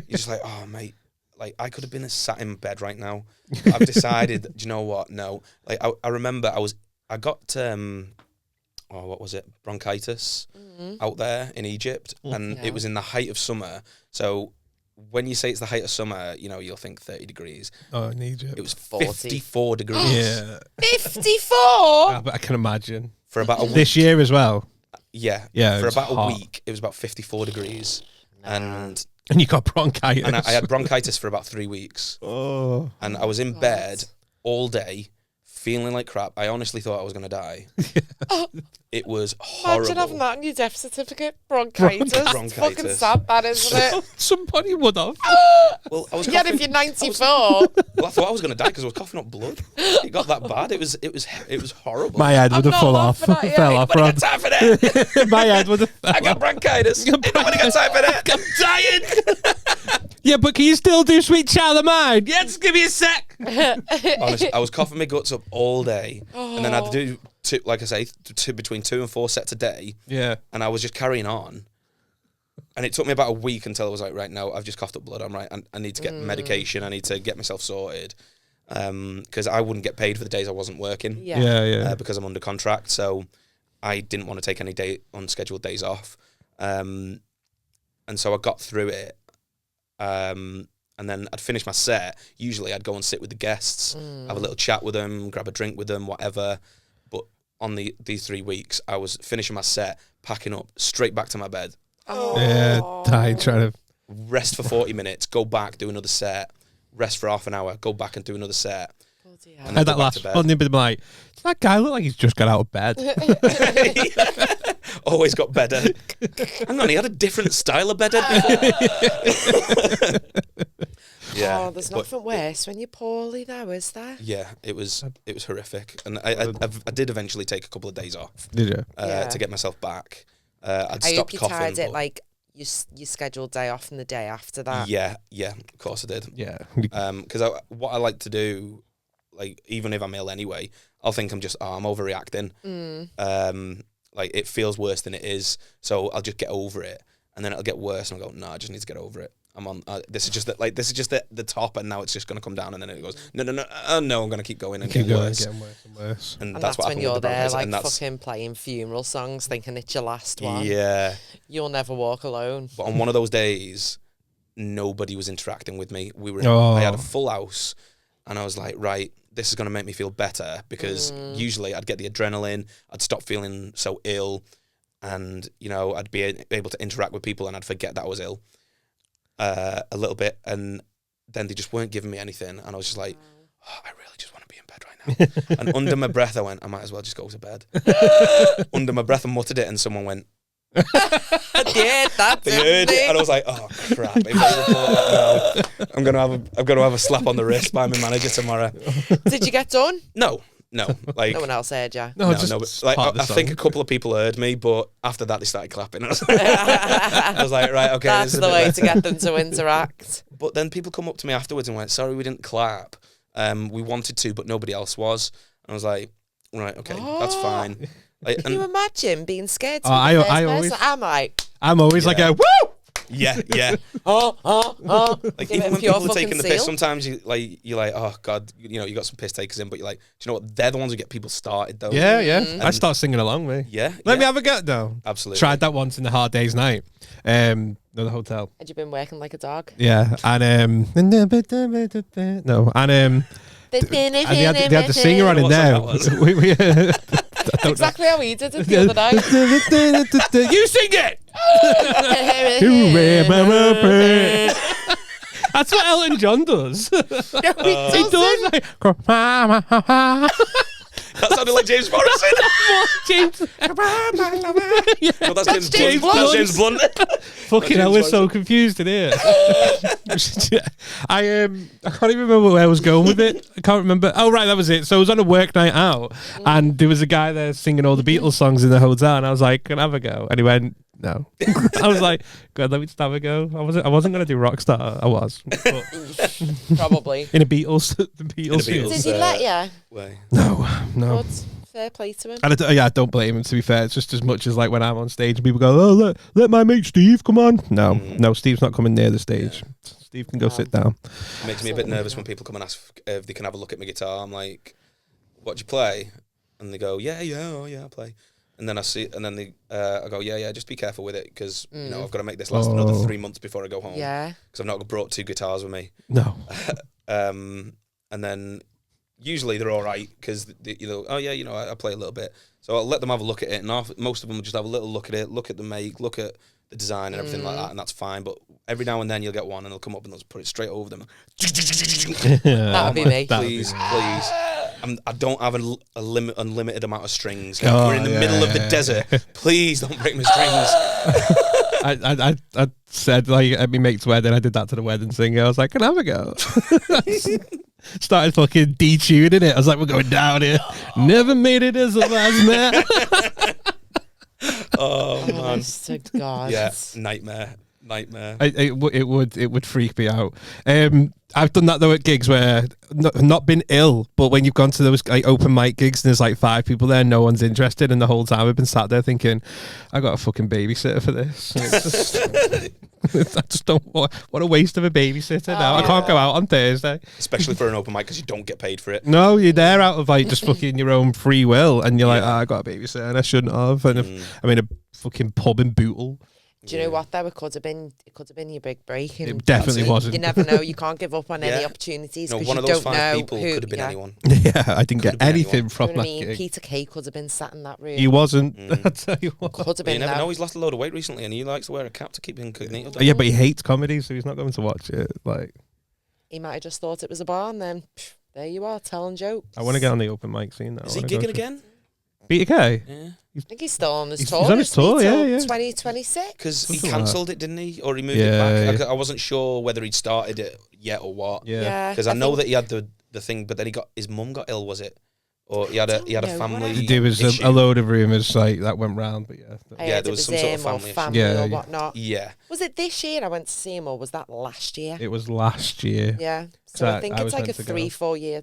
just like, oh mate, like I could have been sat in bed right now. I've decided, do you know what? No. Like I remember I got what was it? Bronchitis out there in Egypt, and it was in the height of summer. So when you say it's the height of summer, you'll think 30 degrees. Oh, in Egypt. It was 40. 54 degrees. Yeah. 54? But I can imagine. For about a week. This year as well. Yeah. Yeah. For about hot. a week, it was about 54 degrees. And you got bronchitis. And I had bronchitis for about 3 weeks. Oh. And I was in bed all day, feeling like crap. I honestly thought I was going to die. It was horrible. Imagine having that on your death certificate. Bronchitis. It's fucking sad, that, isn't it? Somebody would have. Well, I was Yeah, coughing. if you're 94. Well, I thought I was going to die because I was coughing up blood. It got that bad. It was horrible. My head would have not fell off. laughing at you. Fell off, Nobody Rod. got time for that. My head would have fell I got off. bronchitis. Ain't nobody got time for that. I'm dying. Yeah, but can you still do Sweet Child of Mine? Yeah, just give me a sec. Honestly, I was coughing my guts up all day, and then I had to do like I say, between 2 and 4 sets a day. Yeah. And I was just carrying on. And it took me about a week until I was like, right, no, I've just coughed up blood. I'm right. I need to get medication. I need to get myself sorted. Because I wouldn't get paid for the days I wasn't working. Yeah. Because I'm under contract. So I didn't want to take any unscheduled days off. And so I got through it. And then I'd finish my set. Usually I'd go and sit with the guests, have a little chat with them, grab a drink with them, whatever. But on these 3 weeks, I was finishing my set, packing up, straight back to my bed. Yeah, dying trying to. Rest for 40 minutes, go back, do another set. Rest for half an hour, go back and do another set. Bloody And Had then that go back last to bed. one, but I'm like, does that guy look like he's just got out of bed? Always got better. Hang on, he had a different style of better before. Yeah. Oh, there's nothing worse when you're poorly, though, is there? Yeah, it was horrific, and I did eventually take a couple of days off. Did you? To get myself back. I'd I hope stopped you coughing. tied it but- like your scheduled day off and the day after that. Yeah, of course I did. Yeah. Because what I like to do, like even if I'm ill anyway, I'll think I'm overreacting. Like it feels worse than it is, so I'll just get over it, and then it'll get worse, and I'll go, no, I just need to get over it. I'm on. This is just the top, and now it's just going to come down, and then it goes, no, I'm going to keep going and Keep get going, worse. getting worse and worse. And And that's what when happened you're with the there, bronchitis, like and that's fucking playing funeral songs, thinking it's your last one. yeah. You'll never walk alone. But on one of those days, nobody was interacting with me. Oh. I had a full house, and I was like, right, this is going to make me feel better, because usually I'd get the adrenaline, I'd stop feeling so ill, and I'd be able to interact with people, and I'd forget that I was ill a little bit, and then they just weren't giving me anything, and I was just like, I really just want to be in bed right now. And under my breath, I went, I might as well just go to bed. Under my breath, I muttered it, and someone went, Yeah, that's they heard it, and I was like, "Oh crap! If they report that now, I'm gonna have a slap on the wrist by my manager tomorrow." Did you get done? No, like No one else heard you. No, no, just but, like part of the I think song. a couple of people heard me, but after that they started clapping. I was like, right, okay, That's this is the a bit way better. to get them to interact. But then people come up to me afterwards and went, "Sorry, we didn't clap. We wanted to, but nobody else was." And I was like, "Right, okay, that's fine." Like, Can you and imagine being scared to Oh, be the I first always- person? I'm like, I'm always like, Yeah. woo! yeah. Like Like give even it when pure people are taking fucking the piss, seal. sometimes you're like, oh god, you got some piss takers in, but you're like, do you know what? They're the ones who get people started though. Yeah. Mm-hmm. I start singing along, me. Yeah. Let me have a go, though. Absolutely. Tried that once in the Hard Day's Night. The hotel. Had you been working like a dog? Yeah. And no. And they had the singer on it What song now. that was? We That's exactly how we did it the other night. You sing it. That's what Elton John does. No, he He does. Like, That sounded like James Morrison. James. Well, that's James Blunt. That's James Blunt. Fucking hell, we're so confused in here. I can't even remember where I was going with it. I can't remember. Oh right, that was it. So I was on a work night out, and there was a guy there singing all the Beatles songs in the hotel, and I was like, "Can I have a go?" And he went, "No." I was like, "Good, let me just have a go." I wasn't gonna do Rockstar. I was, but Probably. in a Beatles, the Beatles. Beatles. Did he let you? Way. No. Good. Fair play to him. And I don't blame him, to be fair. It's just as much as like when I'm on stage and people go, "Oh, let my mate Steve come on." No, Steve's not coming near the stage. Steve can go sit down. It makes me a bit nervous when people come and ask if they can have a look at my guitar. I'm like, "What do you play?" And they go, "Yeah, I play." And then I see, and then I go, "Yeah, just be careful with it, because I've got to make this last another 3 months before I go home." Yeah. Because I've not brought 2 guitars with me. No. And then usually they're all right, because I play a little bit. So I'll let them have a look at it, and most of them will just have a little look at it, look at the make, look at the design and everything like that, and that's fine. But every now and then you'll get one, and they'll come up and they'll put it straight over them. That would be me. Please. I don't have unlimited amount of strings. Oh, We're in the middle of the desert. Please don't break my strings. I said, like, at my mate's wedding, I did that to the wedding singer. I was like, can I have a go? Started fucking detuning it. I was like, we're going down here. Never made it as a last man. Oh, man. Honest to God. Yeah, nightmare. It would freak me out. I've done that though at gigs where not been ill, but when you've gone to those like open mic gigs and there's like 5 people there, no one's interested, and the whole time I've been sat there thinking, I got a fucking babysitter for this. I just don't. What a waste of a babysitter now. I can't go out on Thursday, especially for an open mic because you don't get paid for it. No, you're there out of like just fucking your own free will, and you're like, I got a babysitter and I shouldn't have. And if I'm in a fucking pub in Bootle. Do you know what though? It could have been your big break. And it definitely wasn't. You never know. You can't give up on any opportunities because one you of those don't 5 know people who could have been anyone. Yeah, I didn't get anything anyone. from You know that what I mean? gig. Peter Kay could have been sat in that room. He wasn't. I tell you what. Could have been. You never though. know. He's lost a load of weight recently, and he likes to wear a cap to keep incognito. Yeah, but he hates comedy, so he's not going to watch it. Like, He might have just thought it was a bar, and then there you are telling jokes. I want to get on the open mic scene now. Is he gigging again? Peter Kay? Yeah. I think he's still on his He's tour. on his isn't he, tour, till yeah. 2026. Because he Something like cancelled it, didn't he? Or he moved Yeah, it back. yeah. I wasn't sure whether he'd started it yet or what. Yeah. Because I know that he had the thing, but then his mum got ill, was it? Or he had a family. There was issue. a load of rumours like that went round, but yeah. Yeah, there was some sort of family issue. Yeah, or yeah. whatnot. Yeah. Was it this year I went to see him, or was that last year? It was last year. Yeah. So I think I it's was like a meant to go. 3-4 year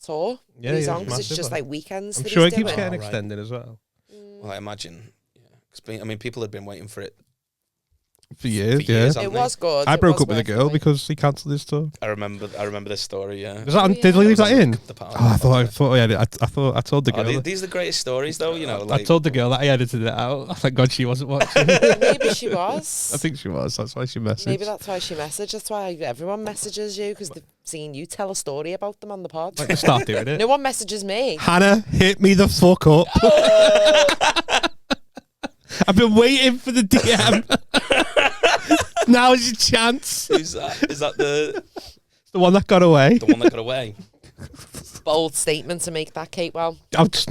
tour. Yeah, he's yeah, on because it's massive, just like. like weekends. I'm that sure he's it keeps doing. getting right. extended as well. Well, I imagine. Yeah. Because people had been waiting for it. For years, For years, yeah. It was good. I It broke was up with a worth girl going. because he cancelled his tour. I remember this story. Yeah. Was that on, Oh, did yeah. they leave that in? The part Oh, I thought I told the girl. these are the greatest stories, though. You know, I like, told the girl that I edited it out. Thank God she wasn't watching. Maybe she was. I think she was. That's why she messaged. Maybe that's why she messaged. That's why everyone messages you, because they've seen you tell a story about them on the pod. Like, start doing it. No one messages me. Hannah, hit me the fuck up. I've been waiting for the DM. Now's your chance. who's that? Is that the The one that got away. one that got away? Bold statement to make that, Kate. Well, I'll just.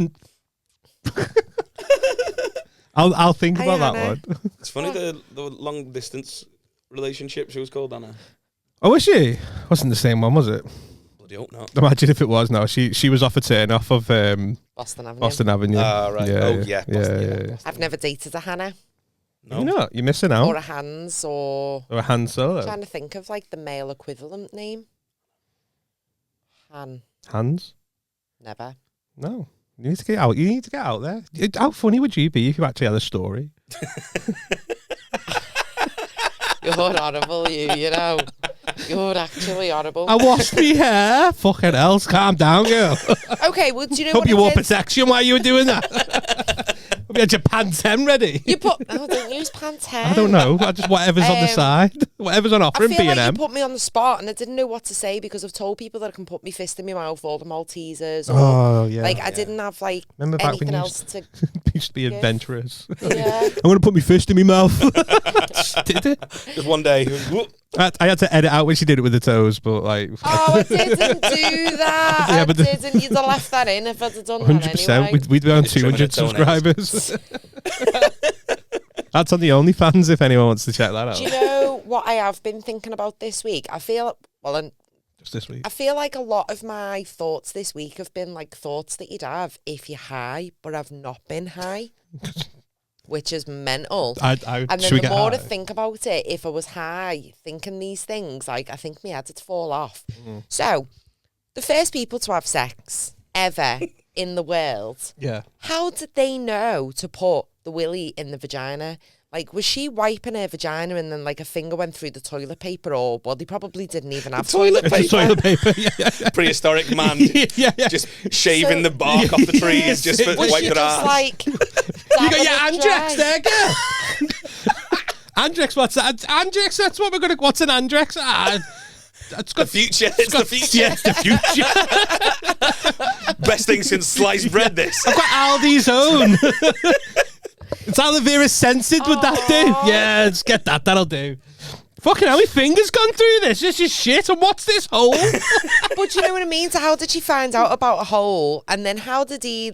I'll think Hi, about that Hannah. one. It's funny the long distance relationship she was called, Anna. Oh, was she? Wasn't the same one, was it? Bloody hope not. Imagine if it was. No, she was off a turn off of Boston Avenue. Boston Avenue. Ah, right. Oh, yeah, Boston, yeah. I've never dated a Hannah No. You know, you're missing out. or a Hans or. Or a Han Solo. Trying to think of like the male equivalent name. Han. Hans? Never. No. You need to get out. You need to get out there. How funny would you be if you actually had a story? You're horrible, you know. You're actually horrible. I washed me hair. Fucking hell. Calm down, girl. Okay, well, do you know Hope what you I wore did? protection while you were doing that. Hope you had your pants hem ready. You put. Oh, don't use Pantene. I don't know. I just whatever's on the side. Whatever's on offer I in feel like you B&M. put me on the spot and I didn't know what to say because I've told people that I can put my fist in my mouth or the Maltesers. Or, Oh, yeah. like, I didn't have, like, Remember back when anything you else to... used to be Yeah. adventurous. Yeah. I'm going to put my fist in my mouth. Did it? Just one day. Whoop. I had to edit out when she did it with the toes, but like... Oh, I didn't do that. Yeah, I but didn't. You'd have left that in if I'd have done 100%. that anyway. We'd be on Just trimming 200 her toenails. subscribers. That's on the OnlyFans if anyone wants to check that out. Do you know what I have been thinking about this week? I feel... Well, and Just this week. I feel like a lot of my thoughts this week have been like thoughts that you'd have if you're high, but I've not been high, which is mental. And And should then we the get more I high? think about it, if I was high thinking these things, like I think my head would fall off. So, the first people to have sex ever in the world, Yeah. how did they know to put the willy in the vagina? Like, was she wiping her vagina and then, like, a finger went through the toilet paper? Or, well, they probably didn't even have toilet It's paper. a toilet paper. Yeah. Prehistoric man yeah. just shaving So- the bark off the trees just for Was wipe she their just, ass. like... You got your dabbing it Andrex dry? there, girl. Andrex, what's that? Andrex, that's what we're going to... What's an Andrex? It's The got... future. It's the future. Yeah, it's the future. Best thing since sliced bread, this. I've got Aldi's own. It's aloe vera scented. Would that do? Yeah, let's get that. That'll do. Fucking hell, my finger's gone through this. This is shit. And what's this hole? But you know what I mean? So how did she find out about a hole? And then how did he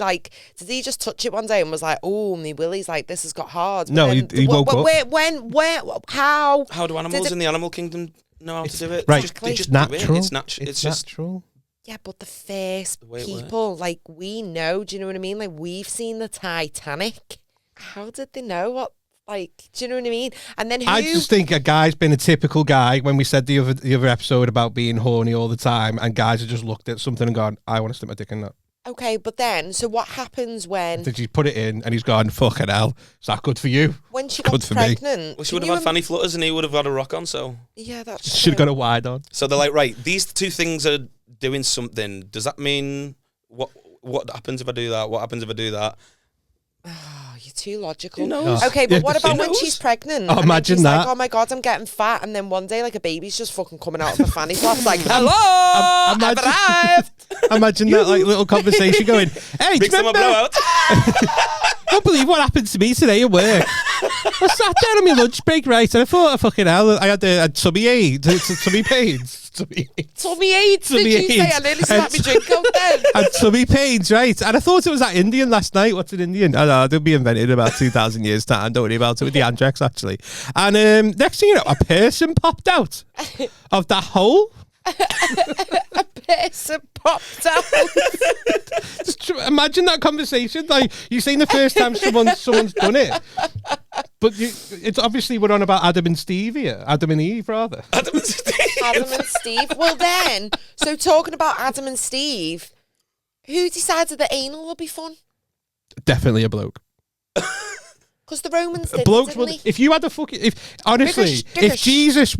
just touch it one day and was like, oh, my willy's like, this has got hard. But No, then, he woke up. Where, how? How do animals in the animal kingdom know how to do it? Right, They it's just do it. natural. It's natural. It's just natural. Yeah, but the first way it people, like, we know, do you know what I mean? Like, we've seen the Titanic. How did they know what, like, do you know what I mean? And then who... I just think a guy's been a typical guy when we said the other episode about being horny all the time, and guys have just looked at something and gone, I want to stick my dick in that. Okay, but then, so what happens when... Did you put it in and he's gone, fucking hell, is that good for you? When she Good got for me. pregnant... Well, she would have had fanny flutters and he would have had a rock on, so... Yeah, that's Should have true. got a wide on. So they're like, right, these two things are doing something. Does that mean... What happens if I do that? What happens if I do that? Oh, you're too logical. Who knows? Okay, but Yeah, what who about when knows? she's pregnant? Oh, and then imagine she's that. Like, oh my God, I'm getting fat. And then one day, like, a baby's just fucking coming out of a fanny flap. Like, hello, I've imagine- arrived. Imagine that like little conversation going, hey, do Big you summer remember? blowout. I can't believe what happened to me today at work. I sat down on my lunch break, right, and I thought, fucking hell, I had tummy aches, tummy pains. Tummy aches. Tummy aids, did Tummy you say? aids. I nearly slapped my drink out then. And tummy pains, right? And I thought it was that Indian last night. What's an Indian? I know, they'll be invented in about 2,000 years' time. Don't worry about it with the Andrex, actually. And next thing you know, a person popped out of that hole. A person popped out. Just imagine that conversation. Like, you've seen the first time someone's done it. But it's obviously we're on about Adam and Steve here. Adam and Eve, rather. Adam and Steve. Adam and Steve. Well then, so talking about Adam and Steve, who decided that anal would be fun? Definitely a bloke. Because the Romans did, Blokes didn't would. they? If you had a fucking, if honestly, if Jesus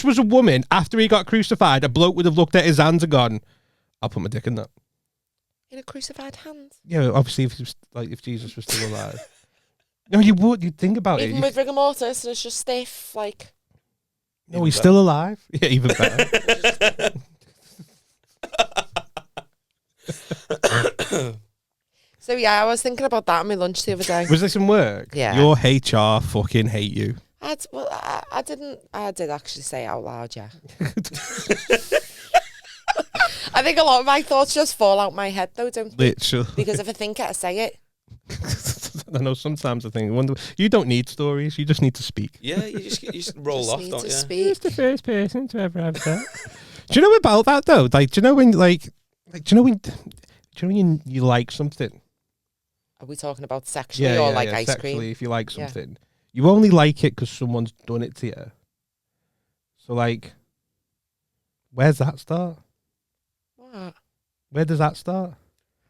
was a woman after he got crucified, a bloke would have looked at his hands and gone, "I'll put my dick in that." In a crucified hand. Yeah, obviously, if Jesus was still alive. No, you would. You'd think about Even it. with rigor mortis and it's just stiff, like... No, he's still alive. Yeah, even better. So yeah, I was thinking about that on my lunch the other day. Was this in work? Yeah. Your HR fucking hate you. I did actually say it out loud, yeah. I think a lot of my thoughts just fall out my head though, don't they? Literally. Because if I think it, I say it. I know sometimes I think, you don't need stories, you just need to speak. Yeah, you just roll Just off, need don't to you? speak. Who's the first person to ever have that? Do you know about that though? Like, do you know when you like something? Are we talking about sexually or like ice sexually, cream? if you like Yeah. something, you only like it because someone's done it to you. So like, where's that start? What? Where does that start?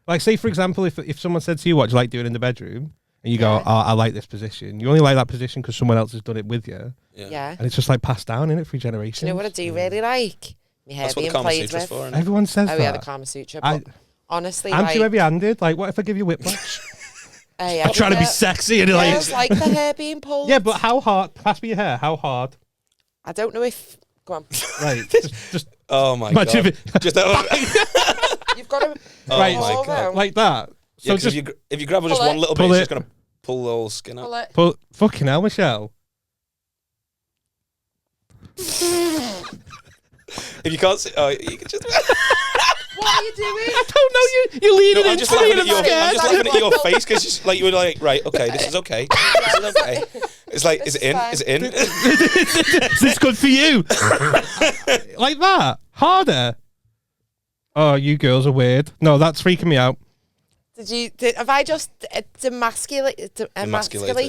Like, say for example, if someone said to you, "What do you like doing in the bedroom?" and you go, Yeah. "Oh, I like this position." You only like that position because someone else has done it with you, Yeah. and it's just like passed down in it for generations. Do you know what I do really like? My hair That's what the being Kama played Sutra's with. for, isn't it? Everyone says Oh that. yeah, the Kama Sutra. I- But honestly, I'm like, too heavy-handed. Like, what if I give you whiplash? hey, I'm trying to be sexy and like, Girls like the hair being pulled. yeah, but how hard? Pass me your hair. How hard? I don't know if. Go on. Right. just Oh my imagine god! if Just that. You've got to. Oh Right. my Pull god! over. like that. Yeah, So 'cause just if you grab just Pull one it. little bit, Pull it's it. just gonna pull the whole skin out. Pull it. pull. Fucking hell, Michelle. If you can't see, oh, you can just. What are you doing? I don't know. You leaning No, I'm into just me laughing and at I'm your, scared. I'm just laughing at your face because like you were like, right, okay, this is okay, this is okay. It's like, is it in? fine. Is it in? Is this good for you? Like that? Harder? Oh, you girls are weird. No, that's freaking me out. Have I just emasculated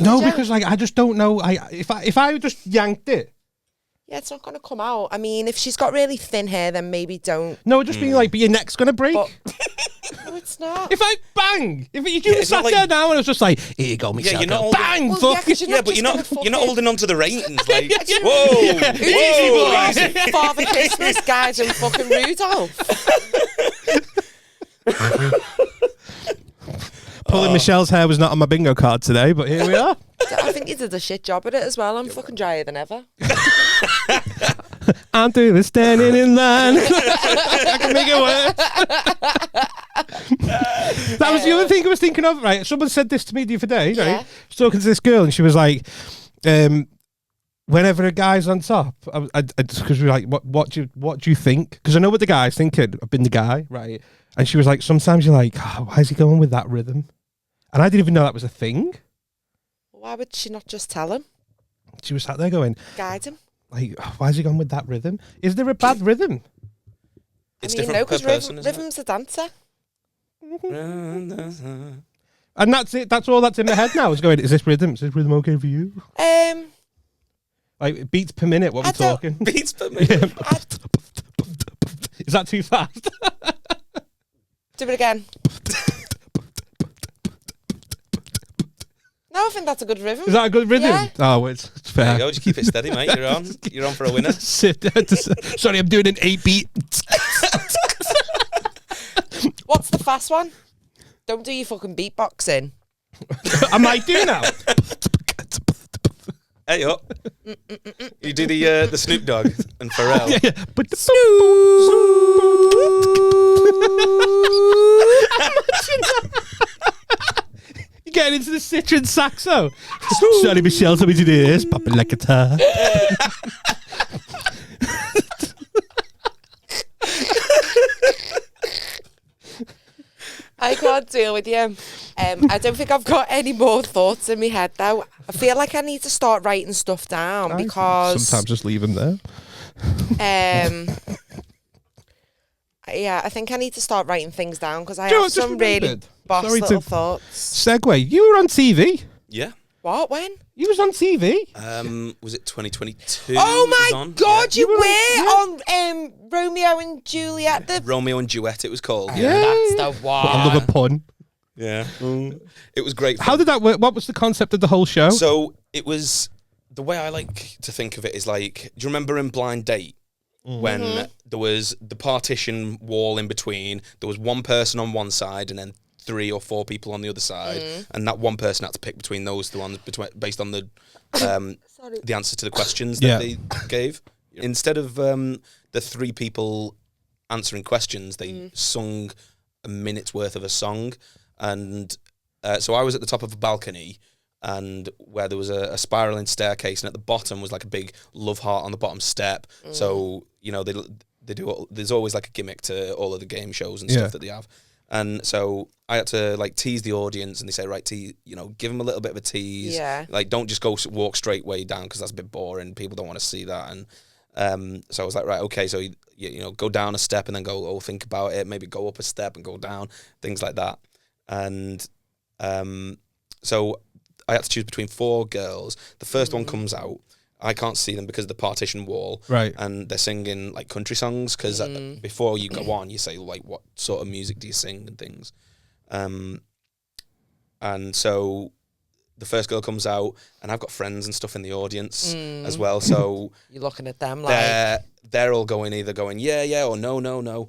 No, you? because like I just don't know. If I just yanked it. Yeah, it's not going to come out. I mean, if she's got really thin hair, then maybe don't. No, it just being like, but your neck's gonna break. But no, it's not. If I bang, if you it's sat not like- there now and I was just like, here you go, Michelle. you're not girl. holding- Bang, Well, fuck. yeah, 'cause you're Yeah, not but just you're gonna not fucking- holding on to the ratings. Like, yeah. whoa, Who's easy whoa. boys? Father Christmas guys and fucking Rudolph. Pulling Michelle's hair was not on my bingo card today, but here we are. I think you did a shit job at it as well. I'm fucking drier than ever. I'm through standing in line. I can make it work. That was the other thing I was thinking of. Right, someone said this to me the other day. Right, Yeah. I was talking to this girl, and she was like, whenever a guy's on top, because we're like, what do you think? Because I know what the guy's thinking. I've been the guy, right? And she was like, sometimes you're like, oh, why is he going with that rhythm? And I didn't even know that was a thing. Why would she not just tell him? She was sat there going, Guide him. like, oh, why is he going with that rhythm? Is there a bad rhythm? It's I mean, different per person, isn't rhythm's a dancer. it? And that's it. That's all that's in my head now. Is going, is this rhythm? Is this rhythm okay for you? Like beats per minute. What I we're talking? Beats per minute. Is that too fast? Do it again. No, I think that's a good rhythm. Is that a good rhythm? Yeah. Oh, it's There fair. you go. Just keep it steady, mate. You're on. You're on for a winner. Sorry, I'm doing an 8-beat. What's the fast one? Don't do your fucking beatboxing. I might do now. Hey up. You do the Snoop Dogg and Pharrell. Yeah. But you're getting into the citron saxo. Sorry, Michelle, told me to do this. Popping like a guitar. I can't deal with you. I don't think I've got any more thoughts in my head though. I feel like I need to start writing stuff down because Sometimes just leave them there. yeah, I think I need to start writing things down because I Do you know have what I just some really remembered? boss Sorry little to- thoughts. Segue. You were on TV. Yeah. What? When? You was on TV. Was it 2022? Oh it was my on? God! Yeah. You were on Romeo and Juliet. The Romeo and Duet. It was called. Yeah. that's the one. I love a pun. Yeah. It was great. How did that work? What was the concept of the whole show? So it was, the way I like to think of it is like, do you remember in Blind Date when there was the partition wall in between? There was one person on one side and then 3 or 4 people on the other side, and that one person had to pick between those the ones based on the the answers to the questions that they gave. Instead of the 3 people answering questions, they sung a minute's worth of a song, and so I was at the top of a balcony, and where there was a spiraling staircase, and at the bottom was like a big love heart on the bottom step. So you know they do. There's always like a gimmick to all of the game shows and stuff that they have. And so I had to like tease the audience, and they say, right, give them a little bit of a tease. Yeah. Like, don't just walk straight way down because that's a bit boring. People don't want to see that. And so I was like, right, okay, so go down a step and then go, think about it. Maybe go up a step and go down, things like that. And so I had to choose between 4 girls. The first one comes out. I can't see them because of the partition wall. Right. And they're singing like country songs because before you go on, you say like, what sort of music do you sing and things. And so the first girl comes out, and I've got friends and stuff in the audience as well. So You're looking at them like they're all either going yeah or no.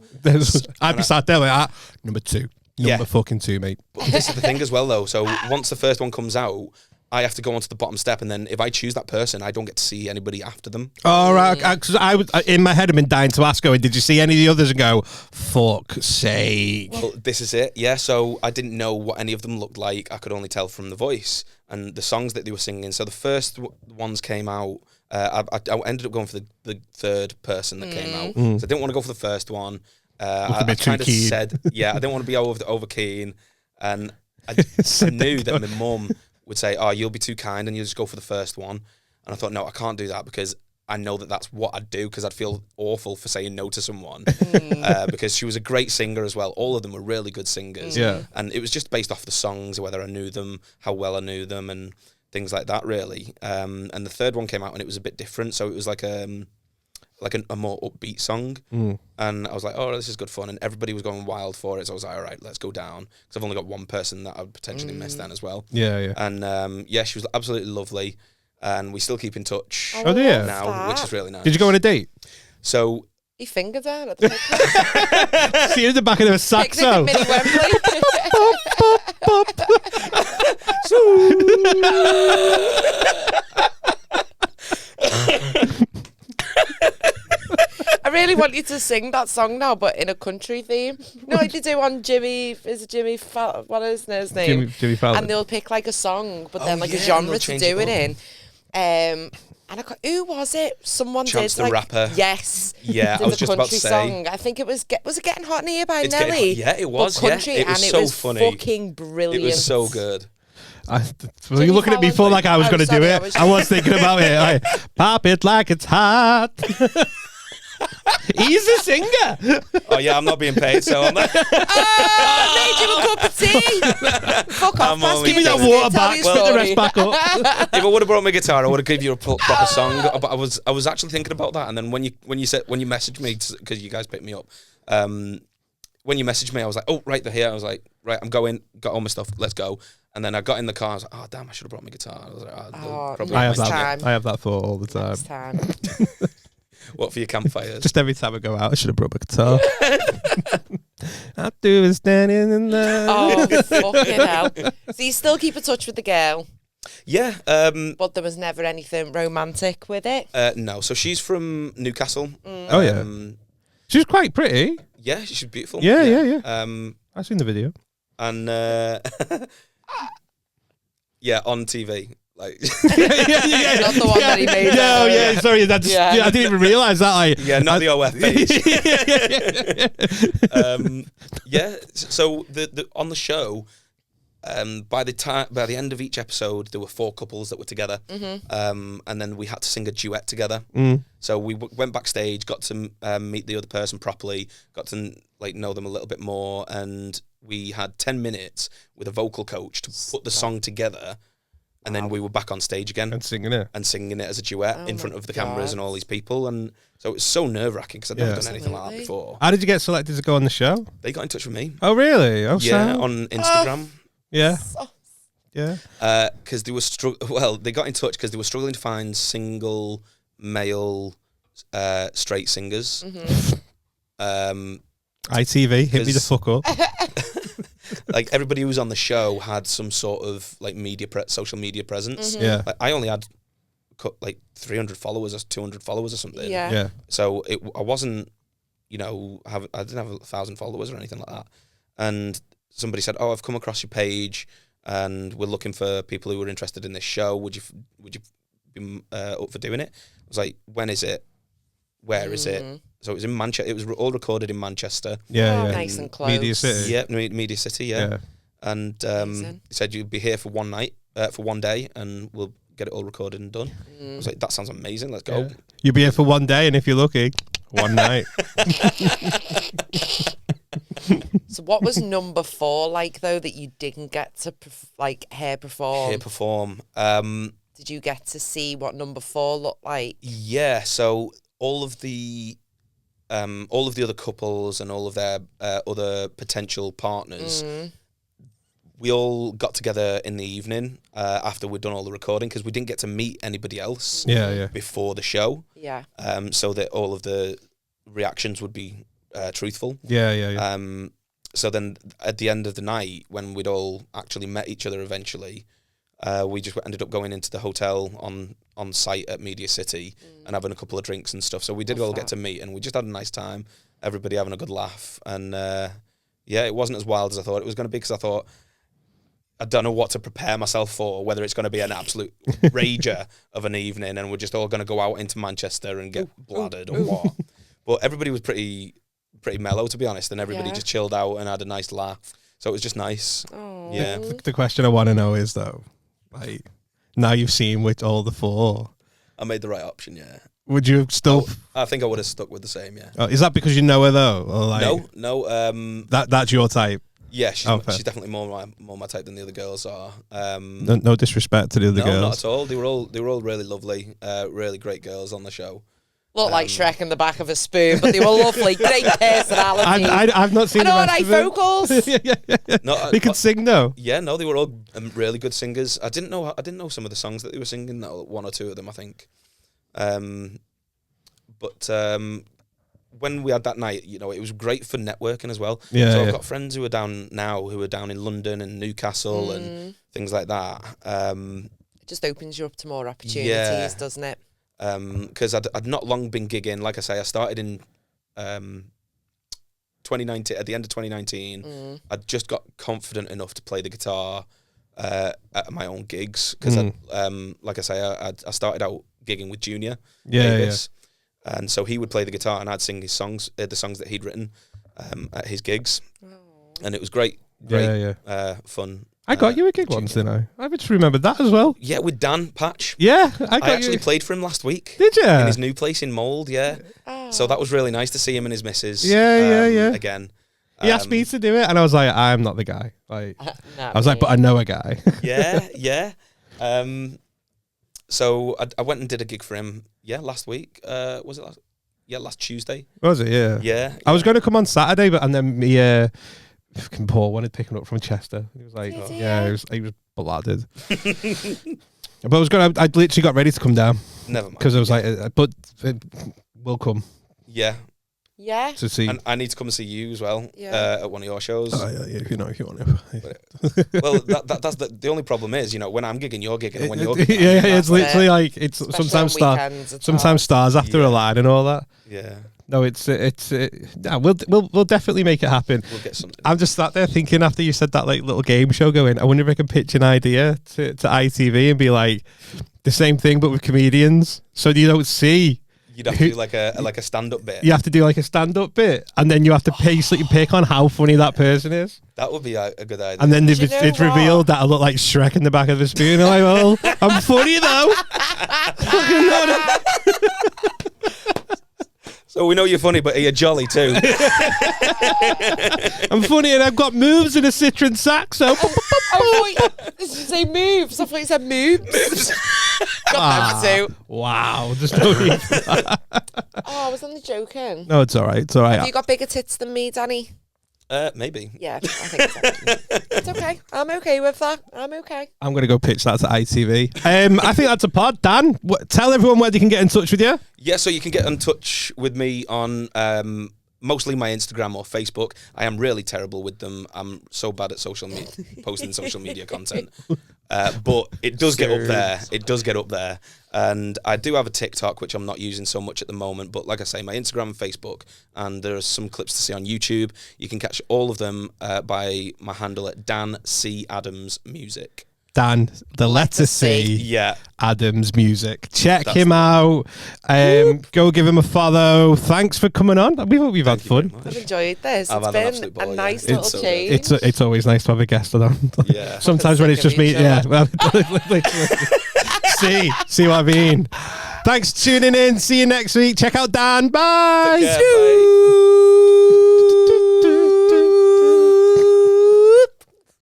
I'd be sat there like that. Number 2. Number fucking 2, mate. But this is the thing as well, though. So once the first one comes out, I have to go onto the bottom step, and then if I choose that person, I don't get to see anybody after them. All right, because I was in my head. I've been dying to ask. Did you see any of the others and go, "Fuck's sake"? Well, this is it. Yeah. So I didn't know what any of them looked like. I could only tell from the voice and the songs that they were singing. So the first ones came out. I ended up going for the third person that came out. So I didn't want to go for the first one. I kind of said, I didn't want to be over keen, and I knew that my mum would say, "Oh, you'll be too kind, and you'll just go for the first one." And I thought, no, I can't do that because I know that that's what I'd do, because I'd feel awful for saying no to someone. Because she was a great singer as well. All of them were really good singers. Yeah. And it was just based off the songs, whether I knew them, how well I knew them, and things like that, really. And the third one came out, and it was a bit different. So it was like a more upbeat song. And I was like, oh, this is good fun. And everybody was going wild for it. So I was like, all right, let's go down. Because I've only got one person that I'd potentially miss then as well. Yeah. And she was absolutely lovely. And we still keep in touch Oh, do you? now, which is really nice. Did you go on a date? So he fingered her at the picnic. See you in the back of a Picnic saxo. at Mini Wembley. I really want you to sing that song now, but in a country theme. No, like they do on Jimmy. Is it Jimmy? What is his name? Jimmy Fallon. And they'll pick like a song, but then like a yeah, genre they'll to change do it it in. And who was it? Someone Chance did the Rapper. Yes. Yeah, did I was the just about country to say. song. I think it was it Getting Hot in Here by It's Getting Nelly. Hot- yeah, it was, But yeah. country, It was and so it was funny. fucking brilliant. It was so good. Well, you're looking at me full like I was going to do sorry, it. I was thinking about it. Like, pop it like it's hot. He's a singer. Oh yeah, I'm not being paid, so I'm not. Made you a cup of tea. Fuck off. I'm Pass only me Give me that a water tell back. me a Put the story. rest back up. If I would have brought my guitar, I would have given you a proper song. But I was actually thinking about that, and then when you messaged me because you guys picked me up, when you messaged me, I was like, oh right, they're here. I was like, right, I'm going. Got all my stuff. Let's go. And then I got in the car. I was like, oh damn, I should have brought my guitar. I was like, Oh, probably I have next that. time. I have that thought all the time. Next time. What for your campfires? Just every time I go out, I should have brought my guitar. I do is standing in the. Oh, fucking hell. So you still keep in touch with the girl, Yeah. but there was never anything romantic with it? No. So she's from Newcastle. Oh yeah, she's quite pretty. Yeah, she's beautiful. Yeah. I've seen the video. And yeah, on TV. Like yeah. Not the one that he made. No, up. yeah, sorry, I didn't even realise that. yeah, not the OF page. Yeah, so the on the show, by the end of each episode, there were 4 couples that were together, and then we had to sing a duet together. So we went backstage, got to meet the other person properly, got to know them a little bit more, and we had 10 minutes with a vocal coach to put the song together. And then we were back on stage again. And singing it. As a duet in front of the cameras and all these people. And so it was so nerve-wracking because I'd never done anything like that before. How did you get selected to go on the show? They got in touch with me. Oh, really? Oh, Yeah, so? on Instagram. Yeah. Yeah. Because they were they got in touch because they were struggling to find single male straight singers. ITV, hit me the fuck up. Like everybody who was on the show had some sort of social media presence. Yeah. Like, I only had 300 followers or 200 followers or something. Yeah. So I wasn't, I didn't have 1,000 followers or anything like that. And somebody said, "Oh, I've come across your page, and we're looking for people who are interested in this show. Would you be up for doing it?" I was like, "When is it? Where is it?" So it was in Manchester. It was all recorded in Manchester. Yeah, Oh, yeah. nice and close. Media City. Yeah, Media City. Yeah. And Amazing. he said you'd be here for one night, for one day, and we'll get it all recorded and done. I was like, that sounds amazing. Let's go. Yeah. You'll be here for one day, and if you're lucky, one night. So what was number 4 like, though, that you didn't get to hear perform? Here perform. Did you get to see what number 4 looked like? Yeah. So all of the other couples and all of their other potential partners, we all got together in the evening after we'd done all the recording because we didn't get to meet anybody else before the show. Yeah. So that all of the reactions would be truthful. Yeah. So then at the end of the night, when we'd all actually met each other eventually, we just ended up going into the hotel on site at Media City and having a couple of drinks and stuff. So we did all get to meet, and we just had a nice time. Everybody having a good laugh, and it wasn't as wild as I thought it was going to be because I thought I don't know what to prepare myself for, whether it's going to be an absolute rager of an evening and we're just all going to go out into Manchester and get bladdered or what. But everybody was pretty mellow, to be honest, and everybody just chilled out and had a nice laugh. So it was just nice. Oh. Yeah. The question I want to know is, though, now you've seen with all the 4, I made the right option, yeah. would you still... I think I would have stuck with the same, yeah. Oh, is that because you know her, though? Or No. That's your type? Yeah, she's definitely more my type than the other girls are. No disrespect to the other girls. No, not at all. They were all really lovely, really great girls on the show. Looked like Shrek in the back of a spoon, but they were lovely. Great personality. I've not seen and the all rest right of it. vocals. Yeah. No, They could sing, though. Yeah, no, they were all really good singers. I didn't know some of the songs that they were singing. One or two of them, I think. But when we had that night, it was great for networking as well. Yeah, so I've got friends who are down in London and Newcastle and things like that. It just opens you up to more opportunities, doesn't it? Because I'd not long been gigging. Like I say, I started in 2019. At the end of 2019, I'd just got confident enough to play the guitar at my own gigs. Because, like I say, I started out gigging with Junior Yeah, Davis. And so he would play the guitar and I'd sing his songs, the songs that he'd written at his gigs. And it was great fun. I got you a gig once, didn't I? I just remembered that as well. Yeah, with Dan Patch. Yeah, I actually played for him last week. Did you? In his new place in Mould, yeah. So that was really nice to see him and his missus. Yeah. Again. He asked me to do it, and I was like, I'm not the guy. Like, I was like, but I know a guy. Yeah. So I went and did a gig for him, last week. Was it last? Yeah, last Tuesday. Was it? Yeah. Yeah. I was going to come on Saturday, but and then me, fucking Paul wanted picking up from Chester. He was like, he was bladdered. But I was going. I literally got ready to come down. Never mind. Because I was like, but we'll come. Yeah. To see. And I need to come and see you as well. Yeah. At one of your shows. Oh yeah, if you want to. Well, that's the only problem is, when I'm gigging, you're gigging, and when you're gigging, it's literally like it's Especially sometimes stars after a line and all that. Yeah. No, we'll definitely make it happen. We'll get something. I'm just sat there thinking after you said that like little game show going, I wonder if I can pitch an idea to ITV and be like the same thing but with comedians, so you don't see. You'd have to do like a stand-up bit. You have to do like a stand-up bit, and then you have to pick on how funny that person is. That would be a good idea. And then it's revealed that I look like Shrek in the back of the spoon. I'm like, well, I'm funny though. So we know you're funny, but you're jolly too. I'm funny and I've got moves in a Citroen saxo. Did you say moves? I thought you said moves. Got them too. Wow. There's no need for that. Oh, I was only joking. No, it's all right. It's all right. Have you got bigger tits than me, Danny? Maybe. Yeah, I think so. It's okay. I'm okay with that. I'm okay. I'm going to go pitch that to ITV. I think that's a pod. Dan, tell everyone where they can get in touch with you. Yeah, so you can get in touch with me on mostly my Instagram or Facebook. I am really terrible with them. I'm so bad at posting social media content. But it does get up there. It does get up there. And I do have a TikTok, which I'm not using so much at the moment. But like I say, my Instagram and Facebook, and there are some clips to see on YouTube. You can catch all of them by my handle at Dan C. Adams Music. Dan, the letter C. Yeah. Adams Music. Check him out. Go give him a follow. Thanks for coming on. We've had fun. I've enjoyed this. I've It's been a nice little change. It's always nice to have a guest on. Yeah. Sometimes when it's just me. Yeah. Well, see what I mean. Thanks for tuning in. See you next week. Check out Dan. Bye. Take care, bye.